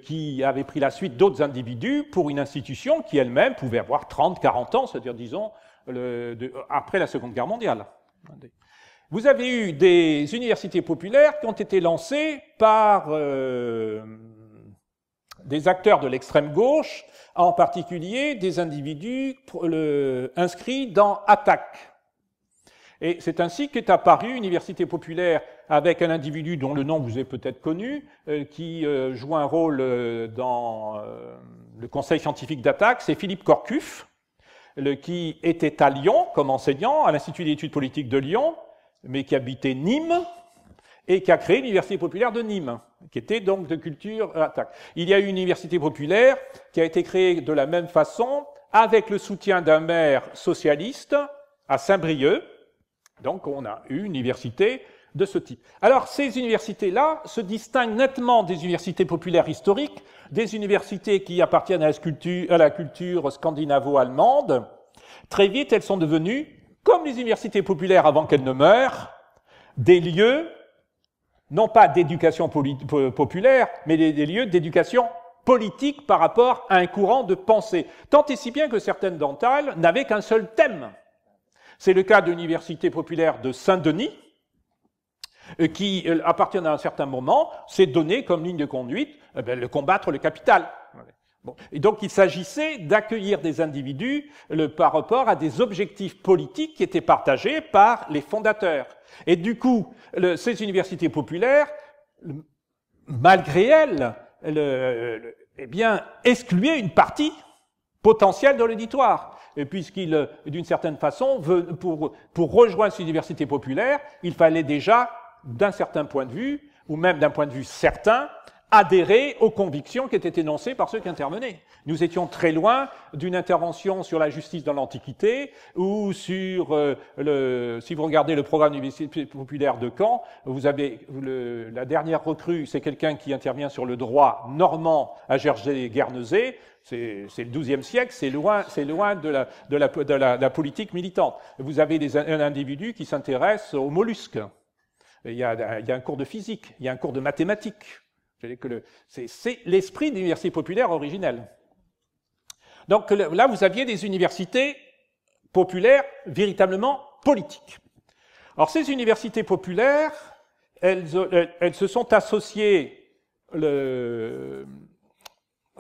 qui avaient pris la suite d'autres individus pour une institution qui elle-même pouvait avoir 30, 40 ans, c'est-à-dire, disons, après la Seconde Guerre mondiale. Vous avez eu des universités populaires qui ont été lancées par des acteurs de l'extrême gauche, en particulier des individus inscrits dans ATTAC. Et c'est ainsi qu'est apparue une université populaire avec un individu dont le nom vous est peut-être connu, qui joue un rôle dans le conseil scientifique d'ATTAC, c'est Philippe Corcuff, qui était à Lyon comme enseignant à l'Institut d'études politiques de Lyon, mais qui habitait Nîmes et qui a créé l'université populaire de Nîmes, qui était donc de culture ATTAC. Il y a eu une université populaire qui a été créée de la même façon avec le soutien d'un maire socialiste à Saint-Brieuc. Donc, on a eu une université de ce type. Alors, ces universités-là se distinguent nettement des universités populaires historiques, des universités qui appartiennent à la culture scandinavo-allemande. Très vite, elles sont devenues, comme les universités populaires avant qu'elles ne meurent, des lieux, non pas d'éducation populaire, mais des lieux d'éducation politique par rapport à un courant de pensée. Tant et si bien que certaines d'entre elles n'avaient qu'un seul thème. C'est le cas de l'université populaire de Saint-Denis, qui, à partir d'un certain moment, s'est donné comme ligne de conduite le combattre le capital. Bon. Et donc, il s'agissait d'accueillir des individus par rapport à des objectifs politiques qui étaient partagés par les fondateurs. Et du coup, ces universités populaires, malgré elles, excluaient une partie potentielle de l'auditoire. Puisqu'il, d'une certaine façon, pour rejoindre ces universités populaires, il fallait déjà, d'un certain point de vue, ou même d'un point de vue certain, adhérer aux convictions qui étaient énoncées par ceux qui intervenaient. Nous étions très loin d'une intervention sur la justice dans l'Antiquité, ou sur si vous regardez le programme de l'Université populaire de Caen, vous avez la dernière recrue, c'est quelqu'un qui intervient sur le droit normand à Gergé-Guernesey. C'est le XIIe siècle, c'est loin de la politique militante. Vous avez un individu qui s'intéresse aux mollusques. Il y a un cours de physique, il y a un cours de mathématiques. C'est l'esprit de l'université populaire originelle. Donc là, vous aviez des universités populaires véritablement politiques. Alors ces universités populaires, elles se sont associées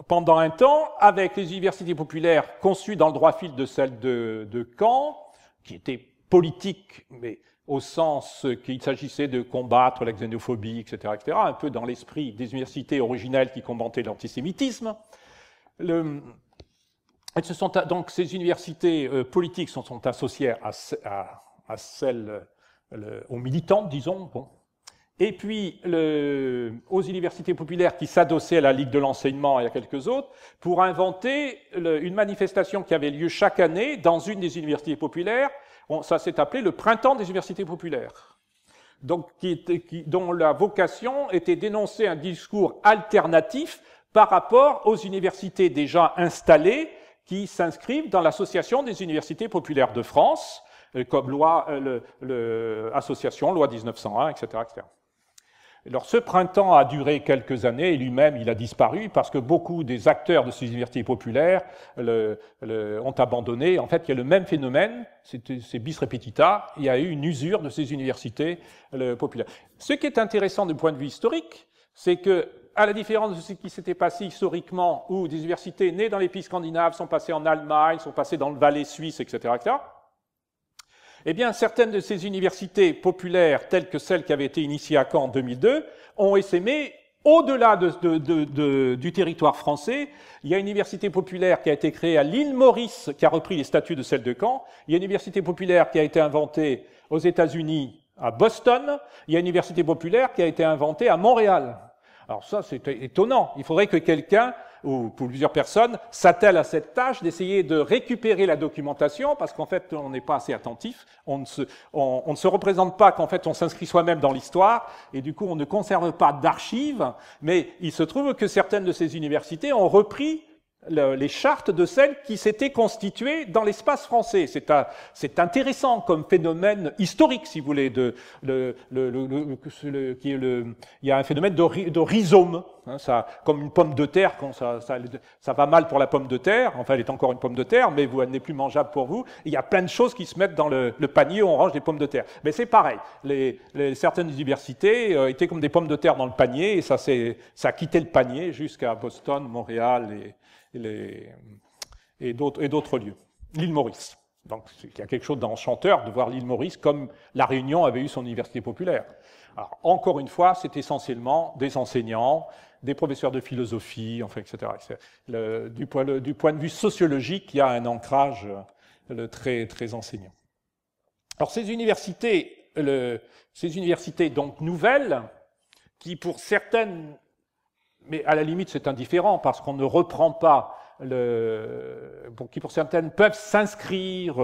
pendant un temps avec les universités populaires conçues dans le droit fil de celle de Caen, qui étaient politiques, mais au sens qu'il s'agissait de combattre la xénophobie, etc., un peu dans l'esprit des universités originelles qui combattaient l'antisémitisme. Donc ces universités politiques sont associées à celles, aux militantes, disons. Bon. et puis aux universités populaires qui s'adossaient à la Ligue de l'enseignement et à quelques autres, pour inventer une manifestation qui avait lieu chaque année dans une des universités populaires. Ça s'est appelé le Printemps des universités populaires, donc dont la vocation était d'énoncer un discours alternatif par rapport aux universités déjà installées qui s'inscrivent dans l'Association des universités populaires de France, comme association, loi 1901, etc., etc. Alors, ce printemps a duré quelques années et lui-même, il a disparu parce que beaucoup des acteurs de ces universités populaires ont abandonné. En fait, il y a le même phénomène, c'est bis repetita, il y a eu une usure de ces universités populaires. Ce qui est intéressant du point de vue historique, c'est que, à la différence de ce qui s'était passé historiquement, où des universités nées dans les pays scandinaves sont passées en Allemagne, sont passées dans le Valais suisse, etc., etc., eh bien, certaines de ces universités populaires, telles que celles qui avaient été initiées à Caen en 2002, ont essaimé au-delà du territoire français. Il y a une université populaire qui a été créée à l'île Maurice, qui a repris les statuts de celle de Caen. Il y a une université populaire qui a été inventée aux États-Unis, à Boston. Il y a une université populaire qui a été inventée à Montréal. Alors ça, c'est étonnant. Il faudrait que quelqu'un, ou plusieurs personnes, s'attellent à cette tâche d'essayer de récupérer la documentation, parce qu'en fait, on n'est pas assez attentif. On ne se représente pas qu'en fait, on s'inscrit soi-même dans l'histoire, et du coup, on ne conserve pas d'archives. Mais il se trouve que certaines de ces universités ont repris les chartes de celles qui s'étaient constituées dans l'espace français. C'est intéressant comme phénomène historique, si vous voulez. Il y a un phénomène de rhizome, hein, comme une pomme de terre. Quand ça va mal pour la pomme de terre, enfin elle est encore une pomme de terre, mais elle n'est plus mangeable pour vous. Il y a plein de choses qui se mettent dans le panier où on range des pommes de terre. Mais c'est pareil. Certaines universités étaient comme des pommes de terre dans le panier, et ça a quitté le panier jusqu'à Boston, Montréal et d'autres lieux. L'île Maurice. Donc, il y a quelque chose d'enchanteur de voir l'île Maurice comme La Réunion avait eu son université populaire. Alors, encore une fois, c'est essentiellement des enseignants, des professeurs de philosophie, enfin, etc. Du point de vue sociologique, il y a un ancrage très, très enseignant. Alors, ces universités donc nouvelles, qui pour certaines, mais à la limite c'est indifférent parce qu'on ne reprend pas qui pour certaines peuvent s'inscrire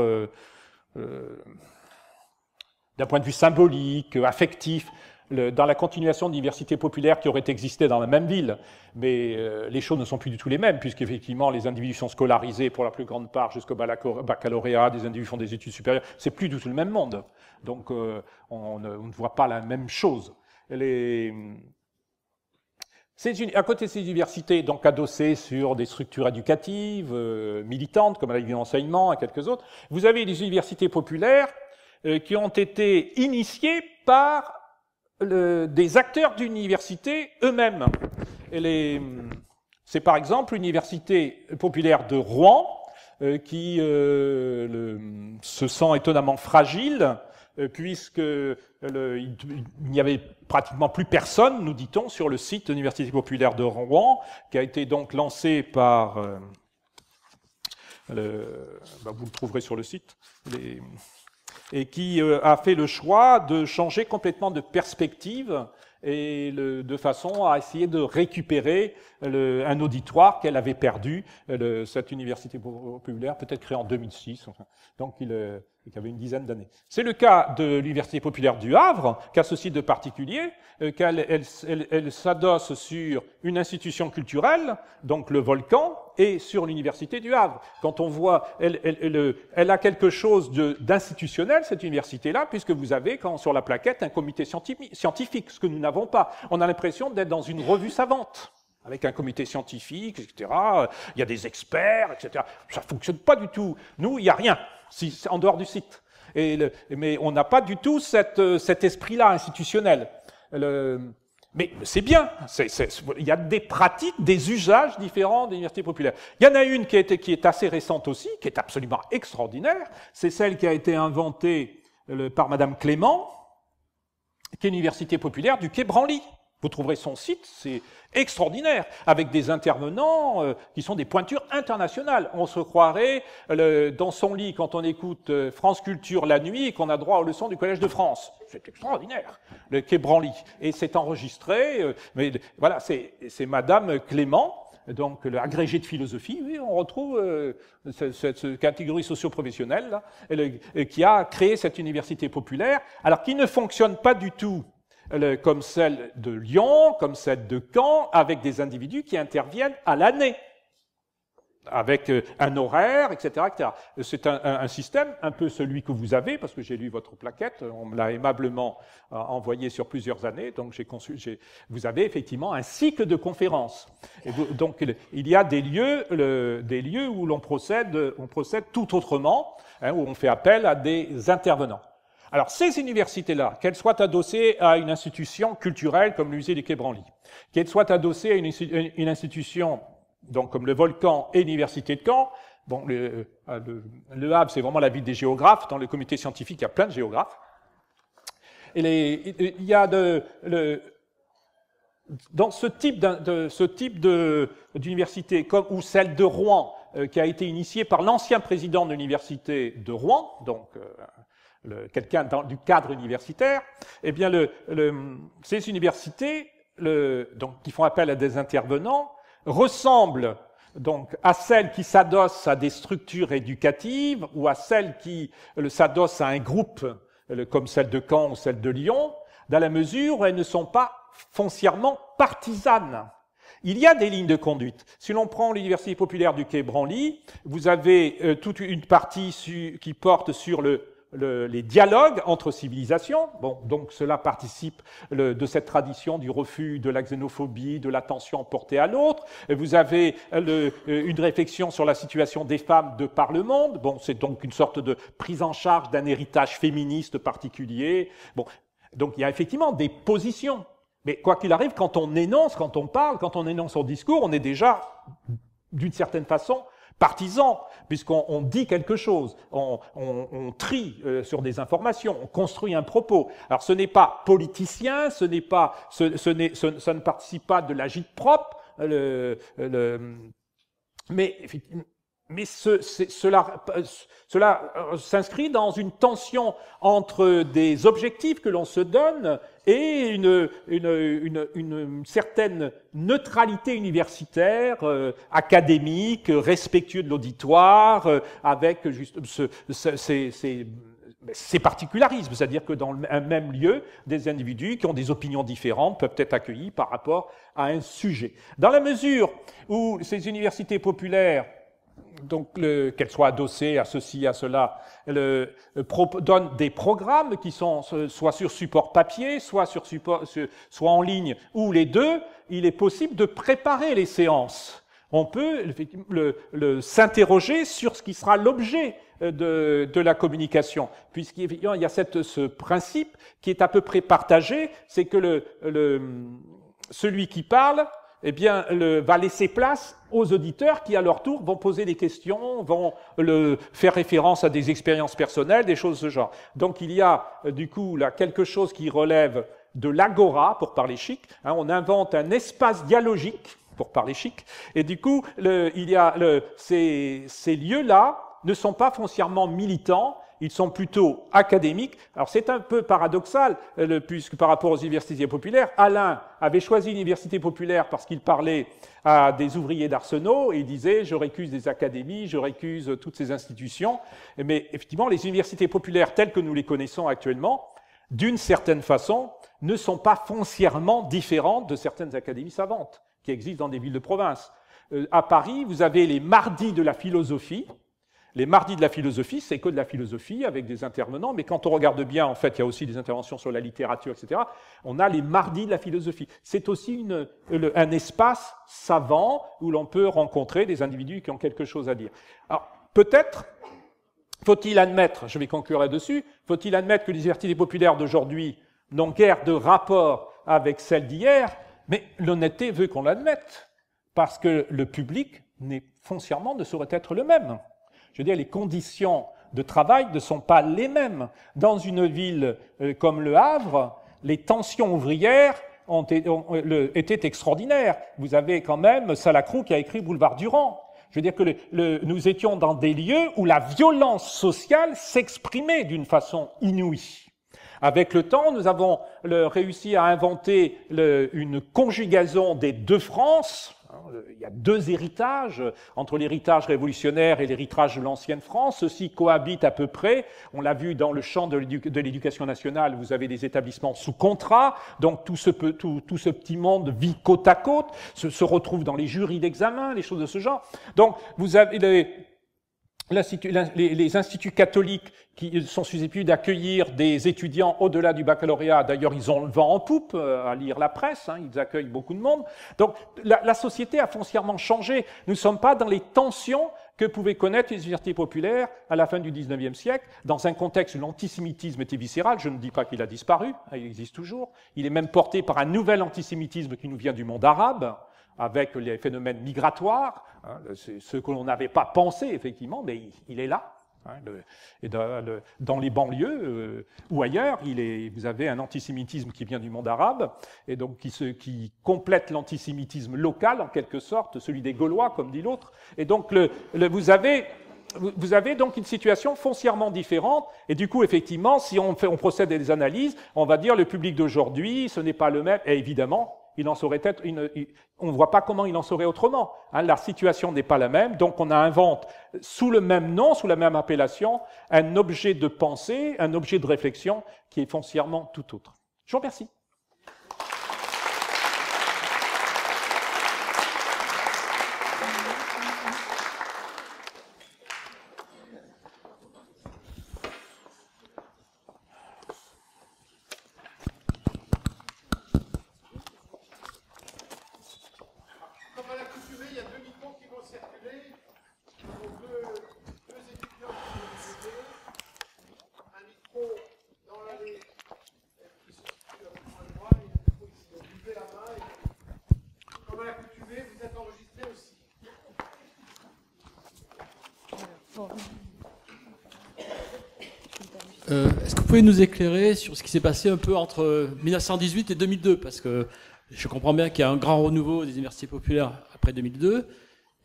d'un point de vue symbolique, affectif, dans la continuation d'universités populaires qui auraient existé dans la même ville. Mais les choses ne sont plus du tout les mêmes, puisqu'effectivement les individus sont scolarisés pour la plus grande part jusqu'au baccalauréat, des individus font des études supérieures, c'est plus du tout le même monde. Donc on ne voit pas la même chose. À côté de ces universités, donc adossées sur des structures éducatives, militantes, comme la Ligue de l'enseignement et quelques autres, vous avez des universités populaires qui ont été initiées par des acteurs d'université eux-mêmes. C'est par exemple l'université populaire de Rouen qui se sent étonnamment fragile, puisqu'il n'y avait pratiquement plus personne, nous dit-on, sur le site de l'Université populaire de Rouen, qui a été donc lancé par... vous le trouverez sur le site, et qui a fait le choix de changer complètement de perspective et de façon à essayer de récupérer un auditoire qu'elle avait perdu, cette université populaire, peut-être créée en 2006, enfin, donc qui avait une dizaine d'années. C'est le cas de l'Université populaire du Havre, qui a ceci de particulier, qu'elle s'adosse sur une institution culturelle, donc le Volcan, et sur l'Université du Havre. Quand on voit, elle a quelque chose d'institutionnel, cette université-là, puisque vous avez, sur la plaquette, un comité scientifique, ce que nous n'avons pas. On a l'impression d'être dans une revue savante, avec un comité scientifique, etc. Il y a des experts, etc. Ça ne fonctionne pas du tout. Nous, il n'y a rien, en dehors du site. Mais on n'a pas du tout cet esprit-là institutionnel. Mais c'est bien. Il y a des pratiques, des usages différents des universités populaires. Il y en a une qui est assez récente aussi, qui est absolument extraordinaire. C'est celle qui a été inventée par Madame Clément, qui est l'université populaire du Quai Branly. Vous trouverez son site, c'est extraordinaire, avec des intervenants qui sont des pointures internationales. On se croirait dans son lit quand on écoute France Culture la nuit et qu'on a droit aux leçons du Collège de France. C'est extraordinaire, le Quai Branly. Et c'est enregistré, mais voilà, c'est Madame Clément, donc l'agrégé de philosophie, oui, on retrouve cette catégorie socio-professionnelle là, qui a créé cette université populaire, alors qui ne fonctionne pas du tout comme celle de Lyon, comme celle de Caen, avec des individus qui interviennent à l'année, avec un horaire, etc., etc. C'est un système un peu celui que vous avez, parce que j'ai lu votre plaquette, on me l'a aimablement envoyé sur plusieurs années, donc vous avez effectivement un cycle de conférences. Et donc il y a des lieux où on procède tout autrement, hein, où on fait appel à des intervenants. Alors, ces universités-là, qu'elles soient adossées à une institution culturelle comme le musée du Quai Branly, qu'elles soient adossées à une institution donc, comme le Volcan et l'Université de Caen, bon, le Havre, c'est vraiment la ville des géographes. Dans le comité scientifique, il y a plein de géographes. Et il y a dans ce type d'université, ou celle de Rouen, qui a été initiée par l'ancien président de l'université de Rouen, donc quelqu'un du cadre universitaire, eh bien, ces universités, donc, qui font appel à des intervenants, ressemblent donc à celles qui s'adossent à des structures éducatives ou à celles qui s'adossent à un groupe comme celle de Caen ou celle de Lyon, dans la mesure où elles ne sont pas foncièrement partisanes. Il y a des lignes de conduite. Si l'on prend l'Université populaire du Quai Branly, vous avez toute une partie qui porte sur les dialogues entre civilisations. Bon, donc cela participe de cette tradition du refus de la xénophobie, de l'attention portée à l'autre. Vous avez une réflexion sur la situation des femmes de par le monde. Bon, c'est donc une sorte de prise en charge d'un héritage féministe particulier. Bon, donc il y a effectivement des positions. Mais quoi qu'il arrive, quand on énonce, quand on parle, quand on énonce son discours, on est déjà, d'une certaine façon, partisan, puisqu'on dit quelque chose, on trie sur des informations, on construit un propos. Alors ce n'est pas politicien, ça ne participe pas de l'agite-propre, mais cela s'inscrit dans une tension entre des objectifs que l'on se donne et une certaine neutralité universitaire, académique, respectueux de l'auditoire, avec juste ces particularismes, c'est-à-dire que dans un même lieu, des individus qui ont des opinions différentes peuvent être accueillis par rapport à un sujet. Dans la mesure où ces universités populaires, donc qu'elles soient adossées à ceci, à cela, donnent des programmes qui sont soit sur support papier, soit en ligne, ou les deux, il est possible de préparer les séances. On peut s'interroger sur ce qui sera l'objet de la communication, puisqu'il y a ce principe qui est à peu près partagé, c'est que celui qui parle, eh bien, va laisser place aux auditeurs qui, à leur tour, vont poser des questions, vont faire référence à des expériences personnelles, des choses de ce genre. Donc, il y a, du coup, là, quelque chose qui relève de l'agora, pour parler chic. Hein, on invente un espace dialogique, pour parler chic, et du coup, ces lieux-là ne sont pas foncièrement militants, ils sont plutôt académiques. Alors c'est un peu paradoxal, puisque par rapport aux universités populaires, Alain avait choisi l'université populaire parce qu'il parlait à des ouvriers d'Arsenault et il disait « je récuse des académies, je récuse toutes ces institutions ». Mais effectivement, les universités populaires telles que nous les connaissons actuellement, d'une certaine façon, ne sont pas foncièrement différentes de certaines académies savantes qui existent dans des villes de province. À Paris, vous avez les mardis de la philosophie. Les mardis de la philosophie, c'est que de la philosophie avec des intervenants, mais quand on regarde bien, en fait, il y a aussi des interventions sur la littérature, etc. On a les mardis de la philosophie. C'est aussi un espace savant où l'on peut rencontrer des individus qui ont quelque chose à dire. Alors, peut-être faut-il admettre, je vais conclure là-dessus, faut-il admettre que les universités populaires d'aujourd'hui n'ont guère de rapport avec celles d'hier, mais l'honnêteté veut qu'on l'admette, parce que le public foncièrement ne saurait être le même. Je veux dire, les conditions de travail ne sont pas les mêmes. Dans une ville comme Le Havre, les tensions ouvrières étaient extraordinaires. Vous avez quand même Salacrou qui a écrit Boulevard Durand. Je veux dire que nous étions dans des lieux où la violence sociale s'exprimait d'une façon inouïe. Avec le temps, nous avons réussi à inventer une conjugaison des deux France. Il y a deux héritages, entre l'héritage révolutionnaire et l'héritage de l'ancienne France. Ceux-ci cohabitent à peu près. On l'a vu dans le champ de l'éducation nationale, vous avez des établissements sous contrat. Donc tout ce petit monde vit côte à côte, se retrouve dans les jurys d'examen, les choses de ce genre. Donc vous avez les instituts catholiques qui sont susceptibles d'accueillir des étudiants au-delà du baccalauréat. D'ailleurs, ils ont le vent en poupe à lire la presse, hein, ils accueillent beaucoup de monde. Donc, la société a foncièrement changé. Nous ne sommes pas dans les tensions que pouvaient connaître les universités populaires à la fin du XIXe siècle, dans un contexte où l'antisémitisme était viscéral. Je ne dis pas qu'il a disparu, il existe toujours. Il est même porté par un nouvel antisémitisme qui nous vient du monde arabe, avec les phénomènes migratoires, hein, ce que l'on n'avait pas pensé, effectivement, mais il est là. Hein, et dans les banlieues ou ailleurs, vous avez un antisémitisme qui vient du monde arabe, et donc qui complète l'antisémitisme local, en quelque sorte, celui des Gaulois, comme dit l'autre. Et donc, vous avez donc une situation foncièrement différente, et du coup, effectivement, si on procède à des analyses, on va dire le public d'aujourd'hui, ce n'est pas le même, et évidemment, il en saurait être, on ne voit pas comment il en saurait autrement. Hein, la situation n'est pas la même, donc on invente sous le même nom, sous la même appellation, un objet de pensée, un objet de réflexion qui est foncièrement tout autre. Je vous remercie. Est-ce que vous pouvez nous éclairer sur ce qui s'est passé un peu entre 1918 et 2002? Parce que je comprends bien qu'il y a un grand renouveau des universités populaires après 2002,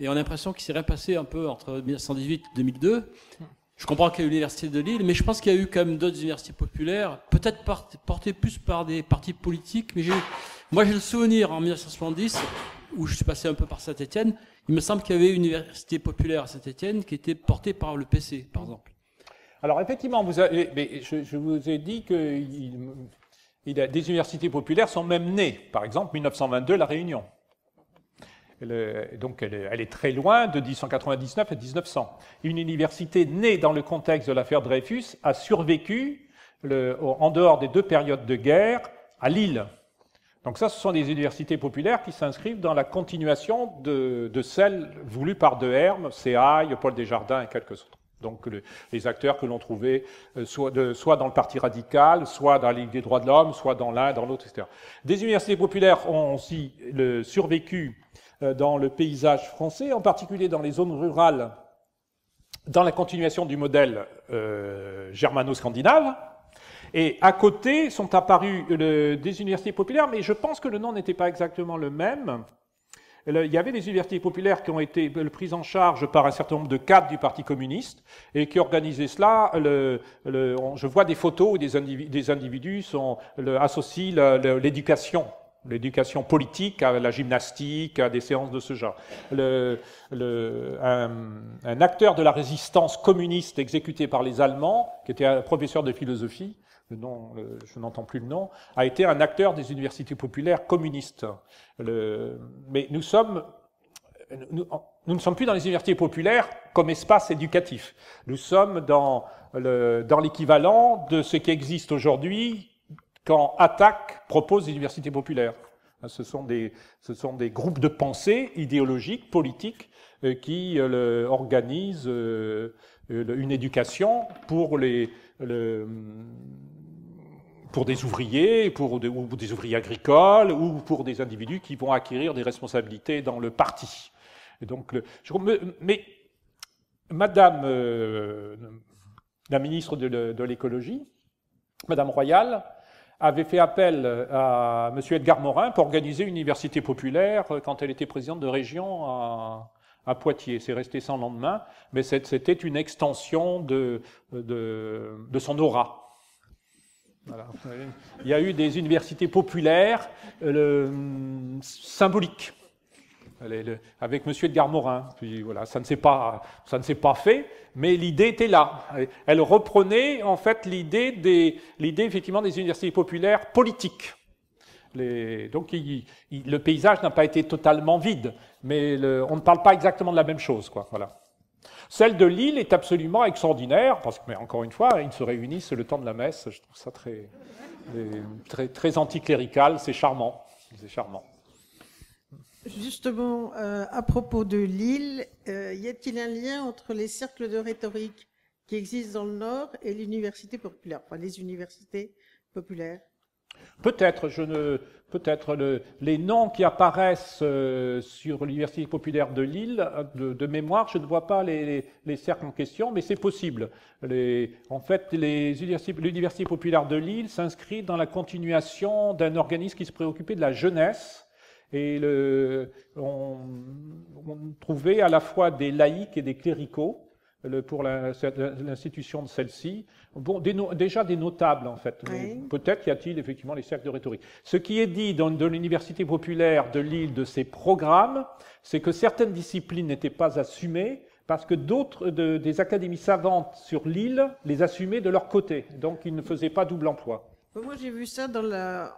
et on a l'impression qu'il s'est rien passé un peu entre 1918 et 2002. Je comprends qu'il y a eu l'université de Lille, mais je pense qu'il y a eu quand même d'autres universités populaires, peut-être portées plus par des partis politiques, mais moi j'ai le souvenir en 1970, où je suis passé un peu par Saint-Étienne, il me semble qu'il y avait une université populaire à Saint-Étienne qui était portée par le PC, par exemple. Alors effectivement, je vous ai dit que des universités populaires sont même nées. Par exemple, 1922, La Réunion. Donc elle est très loin de 1899 et 1900. Une université née dans le contexte de l'affaire Dreyfus a survécu, en dehors des deux périodes de guerre, à Lille. Donc ça, ce sont des universités populaires qui s'inscrivent dans la continuation de celles voulues par De Herme, Séaille, Paul Desjardins et quelques autres. Donc les acteurs que l'on trouvait soit dans le Parti radical, soit dans la Ligue des droits de l'homme, soit dans l'un, dans l'autre, etc. Des universités populaires ont aussi survécu dans le paysage français, en particulier dans les zones rurales, dans la continuation du modèle germano-scandinave. Et à côté sont apparues des universités populaires, mais je pense que le nom n'était pas exactement le même. Il y avait des universités populaires qui ont été prises en charge par un certain nombre de cadres du Parti communiste et qui organisaient cela. Je vois des photos où des individus associent l'éducation politique à la gymnastique, à des séances de ce genre. Un acteur de la résistance communiste exécuté par les Allemands, qui était un professeur de philosophie, je n'entends plus le nom, a été un acteur des universités populaires communistes. Mais nous ne sommes plus dans les universités populaires comme espace éducatif. Nous sommes dans l'équivalent de ce qui existe aujourd'hui quand Attac propose des universités populaires. Ce sont des groupes de pensée idéologiques, politiques, qui organisent une éducation pour des ouvriers, ou des ouvriers agricoles, ou pour des individus qui vont acquérir des responsabilités dans le parti. Et donc, mais Madame la ministre de l'écologie, Madame Royal, avait fait appel à M. Edgar Morin pour organiser une université populaire quand elle était présidente de région à Poitiers. C'est resté sans lendemain, mais c'était une extension de son aura. Voilà. Il y a eu des universités populaires symboliques avec M. Edgar Morin. Puis voilà, ça ne s'est pas fait, mais l'idée était là. Elle reprenait en fait l'idée effectivement des universités populaires politiques. Donc le paysage n'a pas été totalement vide, mais on ne parle pas exactement de la même chose, quoi. Voilà. Celle de Lille est absolument extraordinaire, parce que, mais encore une fois, ils se réunissent le temps de la messe. Je trouve ça très anticlérical, c'est charmant. C'est charmant. Justement, à propos de Lille, y a-t-il un lien entre les cercles de rhétorique qui existent dans le Nord et l'université populaire, enfin les universités populaires? Peut-être, les noms qui apparaissent sur l'université populaire de Lille, de mémoire, je ne vois pas les cercles en question, mais c'est possible. En fait, l'université populaire de Lille s'inscrit dans la continuation d'un organisme qui se préoccupait de la jeunesse. Et on trouvait à la fois des laïcs et des cléricaux pour l'institution de celle-ci. Bon, déjà des notables, en fait. Oui. Peut-être y a-t-il effectivement les cercles de rhétorique. Ce qui est dit de l'Université populaire de Lille, de ses programmes, c'est que certaines disciplines n'étaient pas assumées parce que des académies savantes sur l'île les assumaient de leur côté. Donc, ils ne faisaient pas double emploi. Moi, j'ai vu ça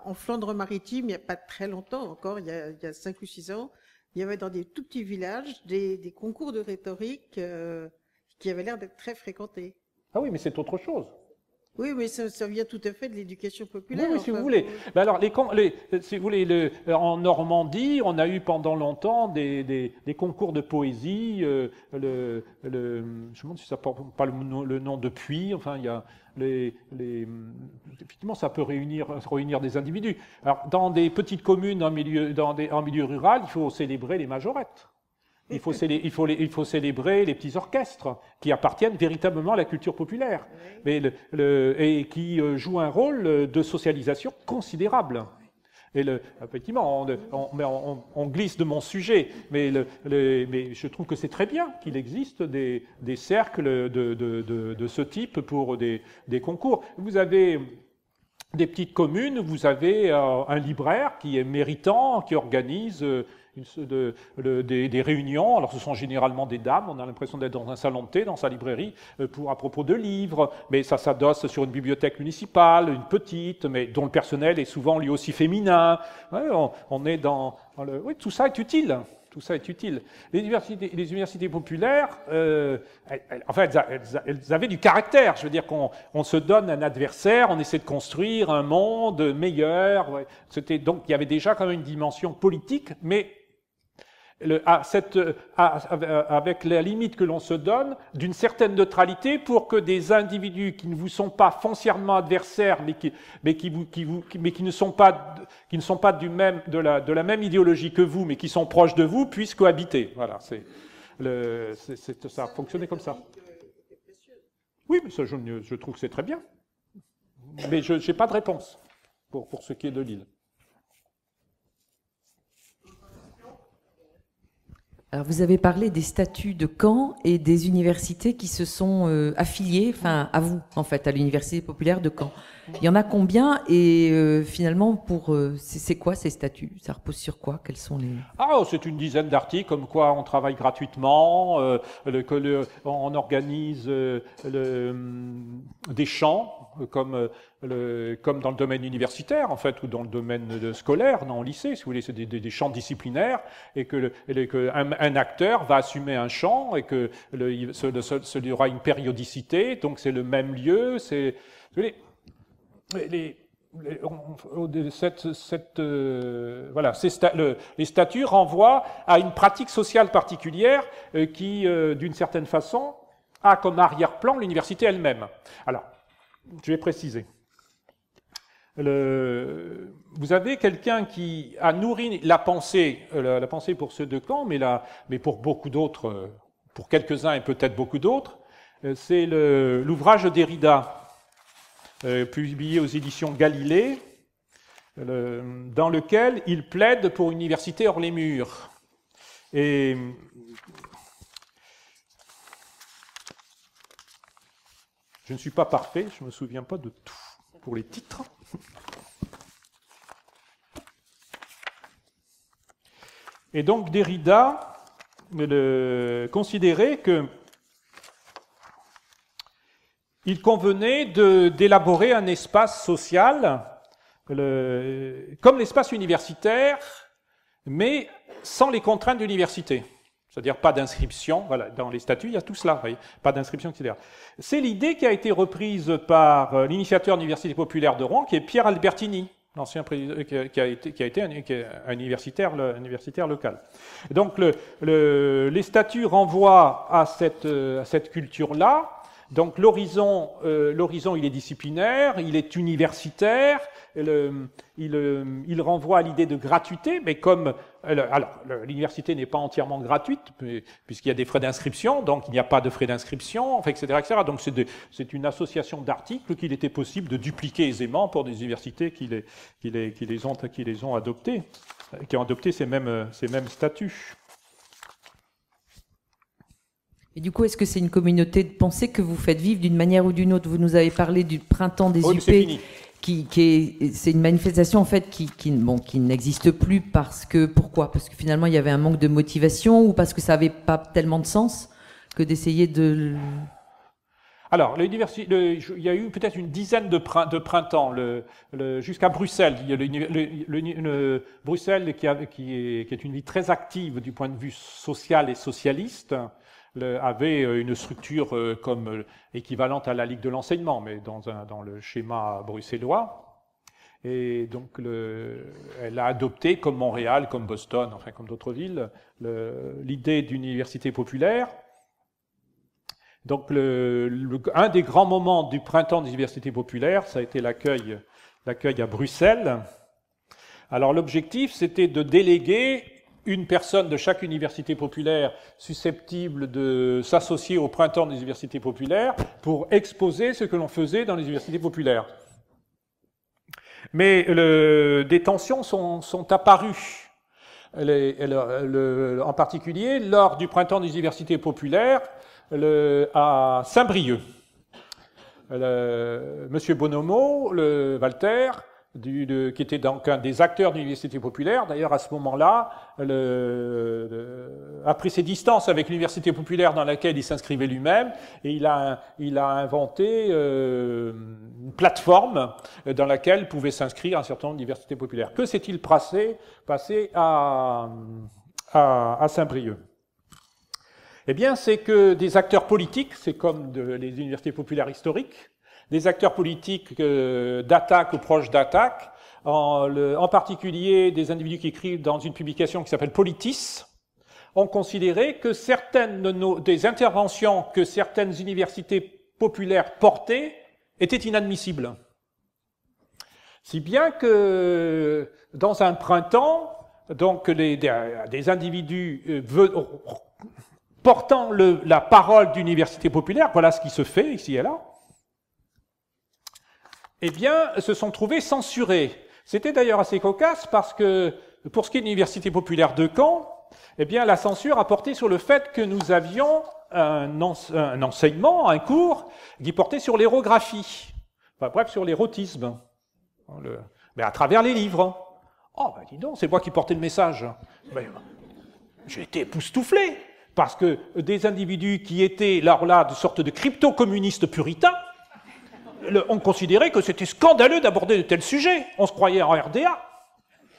en Flandre-Maritime, il n'y a pas très longtemps encore, il y a 5 ou 6 ans. Il y avait dans des tout petits villages des concours de rhétorique qui avaient l'air d'être très fréquentés. Ah oui, mais c'est autre chose. Oui, mais ça vient tout à fait de l'éducation populaire. Oui, si vous voulez. Ben alors, si vous voulez, en Normandie, on a eu pendant longtemps des concours de poésie. Je me demande si ça porte pas le nom de Puy. Enfin, il y a effectivement, ça peut réunir des individus. Alors, dans des petites communes en milieu rural, il faut célébrer les majorettes. Il faut célébrer les petits orchestres qui appartiennent véritablement à la culture populaire, et qui jouent un rôle de socialisation considérable. Et effectivement, on glisse de mon sujet, mais je trouve que c'est très bien qu'il existe des cercles de ce type pour des concours. Vous avez des petites communes, vous avez un libraire qui est méritant, qui organise des réunions. Alors ce sont généralement des dames, on a l'impression d'être dans un salon de thé, dans sa librairie, à propos de livres, mais ça s'adosse sur une bibliothèque municipale, une petite, mais dont le personnel est souvent lui aussi féminin. Ouais, on est dans oui, tout ça est utile. Tout ça est utile. Les universités populaires, enfin, elles avaient du caractère. Je veux dire qu'on se donne un adversaire, on essaie de construire un monde meilleur. Ouais. Donc, il y avait déjà quand même une dimension politique, mais avec la limite que l'on se donne, d'une certaine neutralité pour que des individus qui ne vous sont pas foncièrement adversaires, mais qui ne sont pas de la même idéologie que vous, mais qui sont proches de vous, puissent cohabiter. Voilà, ça a fonctionné comme ça. Oui, mais ça, je trouve que c'est très bien. Mais je n'ai pas de réponse pour ce qui est de Lille. Alors vous avez parlé des statuts de Caen et des universités qui se sont affiliées, enfin à vous en fait, à l'université populaire de Caen. Il y en a combien et finalement c'est quoi ces statuts? Ça repose sur quoi? Quels sont les... C'est une dizaine d'articles comme quoi on travaille gratuitement, on organise des champs comme dans le domaine universitaire en fait ou dans le domaine scolaire, dans le lycée, si vous voulez, c'est des champs disciplinaires et un acteur va assumer un champ et que il y aura une périodicité, donc c'est le même lieu, c'est les statuts renvoient à une pratique sociale particulière qui, d'une certaine façon, a comme arrière-plan l'université elle-même. Alors, je vais préciser. Vous avez quelqu'un qui a nourri la pensée pour ceux de Caen, mais pour beaucoup d'autres, pour quelques-uns et peut-être beaucoup d'autres, c'est l'ouvrage Derrida, publié aux éditions Galilée, dans lequel il plaide pour une université hors les murs. Et je ne suis pas parfait, je ne me souviens pas de tout pour les titres. Et donc Derrida considérait que il convenait d'élaborer un espace social comme l'espace universitaire, mais sans les contraintes d'université. C'est-à-dire pas d'inscription, voilà, dans les statuts, il y a tout cela, voyez, pas d'inscription, etc. C'est l'idée qui a été reprise par l'initiateur de l'Université populaire de Rouen, qui est Pierre Albertini, l'ancien président, qui a été un universitaire local. Donc les statuts renvoient à cette culture-là. Donc l'horizon, il est disciplinaire, il est universitaire, il renvoie à l'idée de gratuité, mais comme l'université n'est pas entièrement gratuite, puisqu'il y a des frais d'inscription, donc il n'y a pas de frais d'inscription, enfin, etc., etc. Donc c'est une association d'articles qu'il était possible de dupliquer aisément pour des universités qui les ont adoptés, qui ont adopté ces mêmes statuts. Et du coup, est-ce que c'est une communauté de pensée que vous faites vivre d'une manière ou d'une autre? Vous nous avez parlé du printemps des UP, c'est une manifestation en fait qui n'existe plus pourquoi? Parce que finalement il y avait un manque de motivation ou parce que ça n'avait pas tellement de sens que d'essayer de... Alors, il y a eu peut-être une dizaine de printemps, jusqu'à Bruxelles. Il y a Bruxelles qui est une ville très active du point de vue social et socialiste, avait une structure comme équivalente à la Ligue de l'enseignement, mais dans le schéma bruxellois. Et donc, elle a adopté, comme Montréal, comme Boston, enfin comme d'autres villes, l'idée d'une université populaire. Donc, un des grands moments du printemps des universités populaires, ça a été l'accueil à Bruxelles. Alors, l'objectif, c'était de déléguer une personne de chaque université populaire susceptible de s'associer au printemps des universités populaires pour exposer ce que l'on faisait dans les universités populaires. Mais des tensions sont apparues, en particulier lors du printemps des universités populaires à Saint-Brieuc. Monsieur Bonomo, Walter, qui était donc un des acteurs de l'université populaire. D'ailleurs, à ce moment-là, a pris ses distances avec l'université populaire dans laquelle il s'inscrivait lui-même, et il a inventé une plateforme dans laquelle pouvaient s'inscrire un certain nombre d'universités populaires. Que s'est-il passé à Saint-Brieuc? Eh bien, c'est que des acteurs politiques, c'est comme les universités populaires historiques, des acteurs politiques d'attaque ou proches d'attaque, en particulier des individus qui écrivent dans une publication qui s'appelle Politis, ont considéré que des interventions que certaines universités populaires portaient étaient inadmissibles. Si bien que dans un printemps, donc des individus portant la parole d'université populaire, voilà ce qui se fait ici et là, eh bien, se sont trouvés censurés. C'était d'ailleurs assez cocasse parce que, pour ce qui est de l'Université populaire de Caen, eh bien, la censure a porté sur le fait que nous avions un enseignement, un cours, qui portait sur l'érographie. Enfin, bref, sur l'érotisme. Mais à travers les livres. Oh, ben dis donc, c'est moi qui portais le message. Ben, j'ai été époustouflé, parce que des individus qui étaient, là, de sorte de crypto-communistes puritains, on considérait que c'était scandaleux d'aborder de tels sujets. On se croyait en RDA.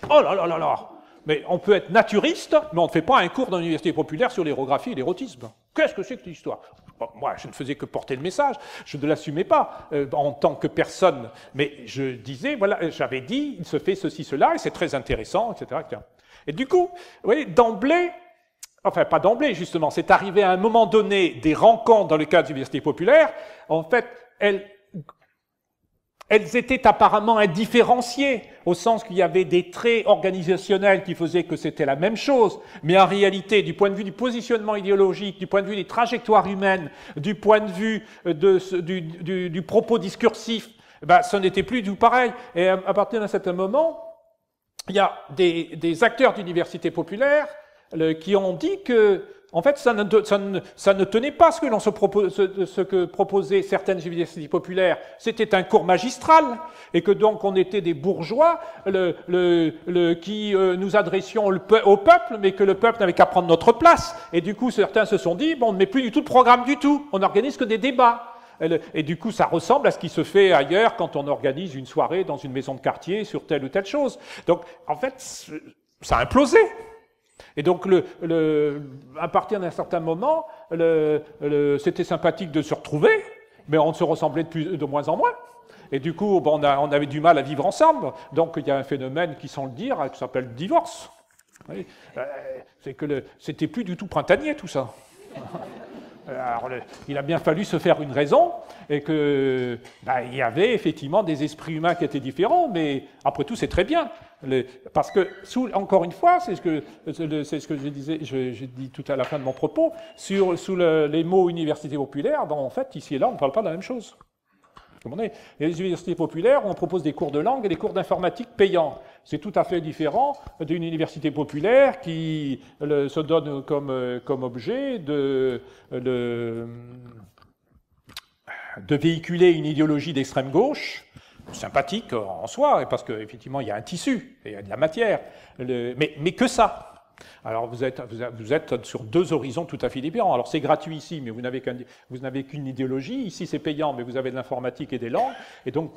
Oh là là là là! Mais on peut être naturiste, mais on ne fait pas un cours dans l'université populaire sur l'érographie et l'érotisme. Qu'est-ce que c'est que cette histoire? Bon, moi, je ne faisais que porter le message, je ne l'assumais pas en tant que personne. Mais je disais, voilà, j'avais dit, il se fait ceci, cela, et c'est très intéressant, etc., etc. Et du coup, vous voyez, d'emblée, enfin pas d'emblée justement, c'est arrivé à un moment donné des rencontres dans le cadre de l'université populaire, en fait, elles étaient apparemment indifférenciées, au sens qu'il y avait des traits organisationnels qui faisaient que c'était la même chose, mais en réalité, du point de vue du positionnement idéologique, du point de vue des trajectoires humaines, du point de vue du propos discursif, Ben, ce n'était plus du tout pareil. Et à partir d'un certain moment, il y a des acteurs d'universités populaires qui ont dit que, en fait, ça ne tenait pas ce que proposaient certaines universités populaires. C'était un cours magistral, et que donc on était des bourgeois qui nous adressions au peuple, mais que le peuple n'avait qu'à prendre notre place. Et du coup, certains se sont dit, bon, on ne met plus du tout de programme du tout, on n'organise que des débats. Et du coup, ça ressemble à ce qui se fait ailleurs quand on organise une soirée dans une maison de quartier sur telle ou telle chose. Donc, en fait, ça a implosé. Et donc, à partir d'un certain moment, c'était sympathique de se retrouver, mais on se ressemblait de moins en moins. Et du coup, on avait du mal à vivre ensemble. Donc, il y a un phénomène qui, sans le dire, qui s'appelle le divorce. C'est que c'était plus du tout printanier, tout ça. Alors, il a bien fallu se faire une raison, et que il y avait effectivement des esprits humains qui étaient différents, mais après tout, c'est très bien. Parce que, encore une fois, c'est ce que j'ai dit tout à la fin de mon propos, sous les mots université populaire, en fait, ici et là, on ne parle pas de la même chose. Les universités populaires, on propose des cours de langue et des cours d'informatique payants. C'est tout à fait différent d'une université populaire qui se donne comme objet de véhiculer une idéologie d'extrême gauche, sympathique en soi, parce qu'effectivement, il y a un tissu, et il y a de la matière, mais que ça. Alors, vous êtes sur deux horizons tout à fait différents. Alors, c'est gratuit ici, mais vous n'avez qu'une idéologie. Ici, c'est payant, mais vous avez de l'informatique et des langues. Et donc,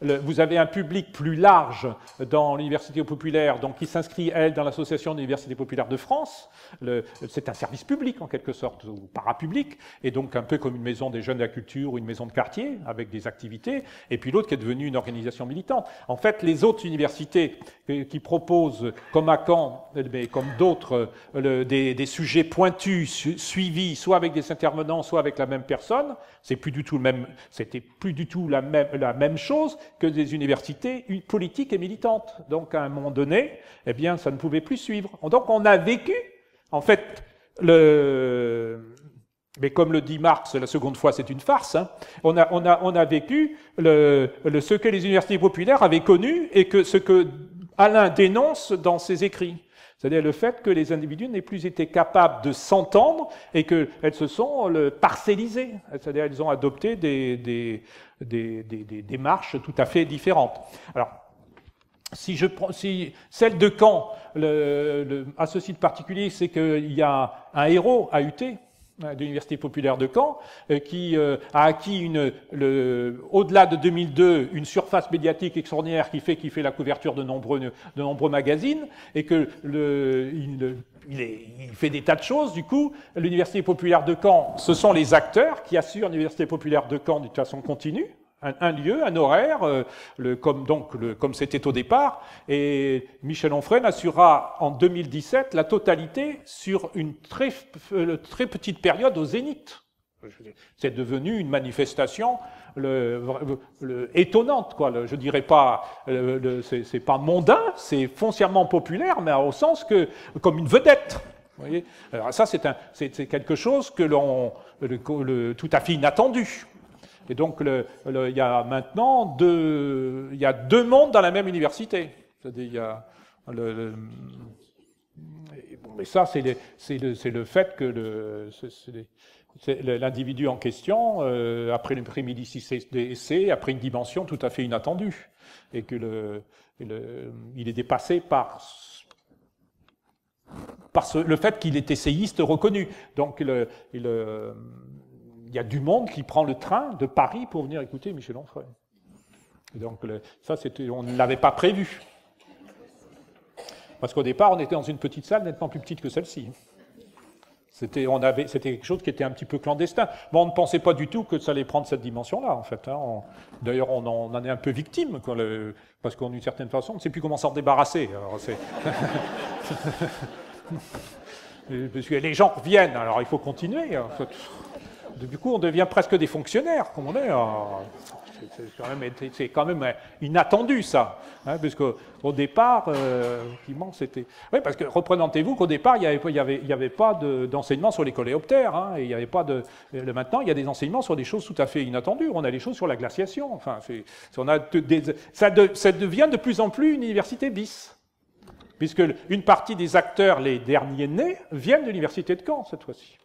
vous avez un public plus large dans l'université populaire, donc qui s'inscrit, elle, dans l'association d'universités populaires de France. C'est un service public, en quelque sorte, ou parapublic, et donc un peu comme une maison des jeunes de la culture ou une maison de quartier, avec des activités, et puis l'autre qui est devenue une organisation militante. En fait, les autres universités qui proposent, comme à Caen, mais comme d'autres, des sujets pointus, suivis, soit avec des intervenants, soit avec la même personne, c'était plus du tout la même chose que des universités politiques et militantes. Donc, à un moment donné, eh bien, ça ne pouvait plus suivre. Donc, on a vécu, en fait, mais comme le dit Marx, la seconde fois, c'est une farce, hein, on a vécu ce que les universités populaires avaient connu et ce que Alain dénonce dans ses écrits. C'est-à-dire le fait que les individus n'aient plus été capables de s'entendre et qu'elles se sont parcellisées. C'est-à-dire qu'elles ont adopté des démarches tout à fait différentes. Alors, si celle de Caen, à ceci de particulier, c'est qu'il y a un héros à UT, de l'Université populaire de Caen, qui a acquis au-delà de 2002 une surface médiatique extraordinaire qui fait la couverture de nombreux magazines, et que il fait des tas de choses. Du coup, l'Université populaire de Caen, ce sont les acteurs qui assurent l'Université populaire de Caen de façon continue. Un lieu, un horaire, comme c'était au départ, et Michel Onfray assurera en 2017 la totalité sur une très petite période au Zénith. C'est devenu une manifestation étonnante, quoi. Je dirais pas, c'est pas mondain, c'est foncièrement populaire, mais au sens que comme une vedette. Vous voyez. Alors ça, c'est quelque chose tout à fait inattendu. Et donc, il y a maintenant deux mondes dans la même université. C'est-à-dire, il y a mais ça, c'est le fait que l'individu en question, après le pré-Médicis-essai, a pris une dimension tout à fait inattendue, et que il est dépassé par le fait qu'il est essayiste reconnu. Donc, il y a du monde qui prend le train de Paris pour venir écouter Michel Onfray. Donc ça, on ne l'avait pas prévu. Parce qu'au départ, on était dans une petite salle nettement plus petite que celle-ci. C'était quelque chose qui était un petit peu clandestin. Bon, on ne pensait pas du tout que ça allait prendre cette dimension-là, en fait. Hein. D'ailleurs, on en est un peu victime, quoi, parce qu'en une certaine façon, on ne sait plus comment s'en débarrasser. Alors, parce que les gens reviennent, alors il faut continuer. En fait. Du coup, on devient presque des fonctionnaires, comme on est. C'est quand même inattendu, ça. Hein, puisqu'au départ, effectivement, c'était... Oui, parce que représentez-vous qu'au départ, il n'y avait pas d'enseignement sur les coléoptères. Hein, et il y avait pas de... Maintenant, il y a des enseignements sur des choses tout à fait inattendues. On a des choses sur la glaciation. Enfin, ça devient de plus en plus une université bis. Puisque une partie des acteurs, les derniers nés, viennent de l'université de Caen, cette fois-ci.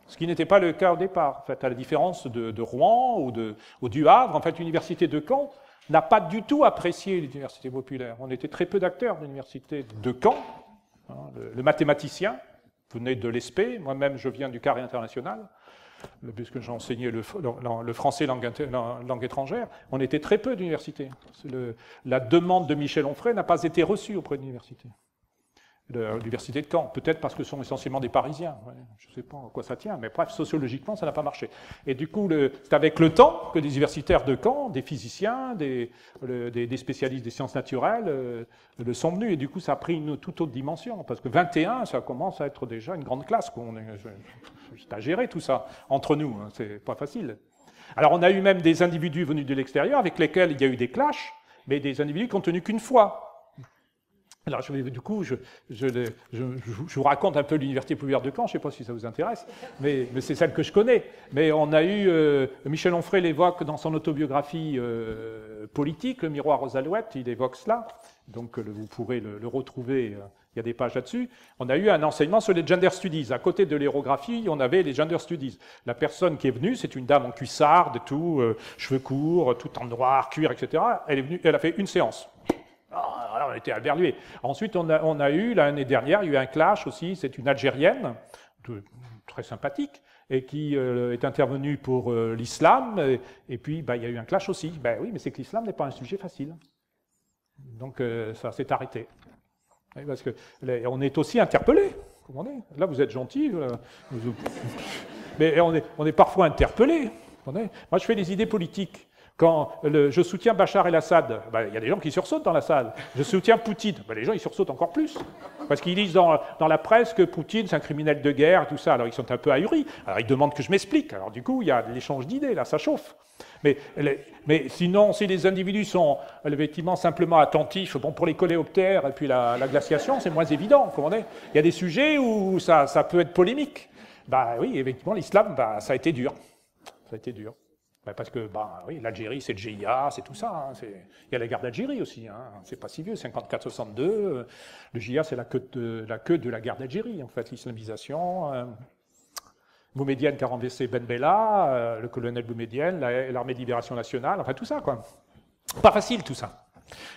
Ce qui n'était pas le cas au départ. En fait, à la différence de Rouen ou du Havre, en fait, l'université de Caen n'a pas du tout apprécié l'université populaire. On était très peu d'acteurs de l'université de Caen. Hein, le mathématicien venait de l'ESPE, moi-même je viens du Carré international, puisque j'ai enseigné le français langue étrangère. On était très peu d'universités. La demande de Michel Onfray n'a pas été reçue auprès de l'université. L'université de Caen, peut-être parce que ce sont essentiellement des Parisiens, ouais, je ne sais pas à quoi ça tient, mais bref, sociologiquement, ça n'a pas marché. Et du coup, c'est avec le temps que des universitaires de Caen, des physiciens, des spécialistes des sciences naturelles le sont venus, et du coup, ça a pris une toute autre dimension, parce que 21, ça commence à être déjà une grande classe, c'est à gérer tout ça, entre nous, hein, c'est pas facile. Alors, on a eu même des individus venus de l'extérieur, avec lesquels il y a eu des clashs, mais des individus qui n'ont tenu qu'une fois. Alors, du coup, je vous raconte un peu l'université populaire de Caen, je ne sais pas si ça vous intéresse, mais c'est celle que je connais. Mais on a eu, Michel Onfray l'évoque dans son autobiographie politique, Le miroir aux alouettes, il évoque cela, donc vous pourrez le retrouver, il y a des pages là-dessus. On a eu un enseignement sur les gender studies. À côté de l'aérographie, on avait les gender studies. La personne qui est venue, c'est une dame en cuissarde, tout, cheveux courts, tout en noir, cuir, etc. Elle est venue, elle a fait une séance. Alors, on était alberlués. Ensuite, on a eu, l'année dernière, il y a eu un clash aussi, c'est une Algérienne, très sympathique, et qui est intervenue pour l'islam, et puis il y a eu un clash aussi. Ben oui, mais c'est que l'islam n'est pas un sujet facile. Donc ça s'est arrêté. Parce qu'on est aussi interpellé. Là, vous êtes gentil, mais on est parfois interpellé. Moi, je fais des idées politiques. Quand je soutiens Bachar el-Assad, il y a des gens qui sursautent dans la salle. Je soutiens Poutine, les gens ils sursautent encore plus. Parce qu'ils lisent dans la presse que Poutine c'est un criminel de guerre et tout ça. Alors ils sont un peu ahuris. Alors ils demandent que je m'explique. Alors du coup, il y a l'échange d'idées, là, ça chauffe. Mais sinon, si les individus sont effectivement simplement attentifs, bon, pour les coléoptères et puis la glaciation, c'est moins évident. Il y a des sujets où ça peut être polémique. Oui, effectivement, l'islam, ça a été dur. Ça a été dur. Parce que oui, l'Algérie, c'est le GIA, c'est tout ça. Hein. Il y a la guerre d'Algérie aussi. Hein. C'est pas si vieux, 54-62. Le GIA, c'est la queue de la guerre d'Algérie, en fait, l'islamisation. Boumedienne qui a renversé Ben Bella, le colonel Boumedienne, l'armée de libération nationale, enfin tout ça, quoi. Pas facile, tout ça.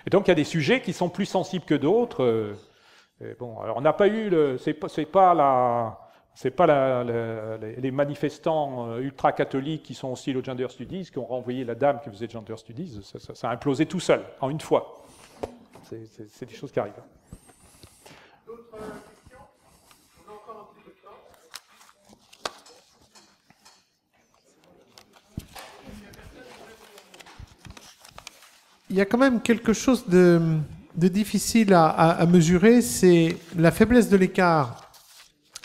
Et donc, il y a des sujets qui sont plus sensibles que d'autres. Bon, alors on n'a pas eu c'est pas les manifestants ultra-catholiques qui sont aussi au Gender Studies qui ont renvoyé la dame qui faisait Gender Studies. Ça a implosé tout seul, en une fois. C'est des choses qui arrivent. D'autres questions? On a encore un petit peu de temps. Il y a quand même quelque chose de difficile à mesurer, c'est la faiblesse de l'écart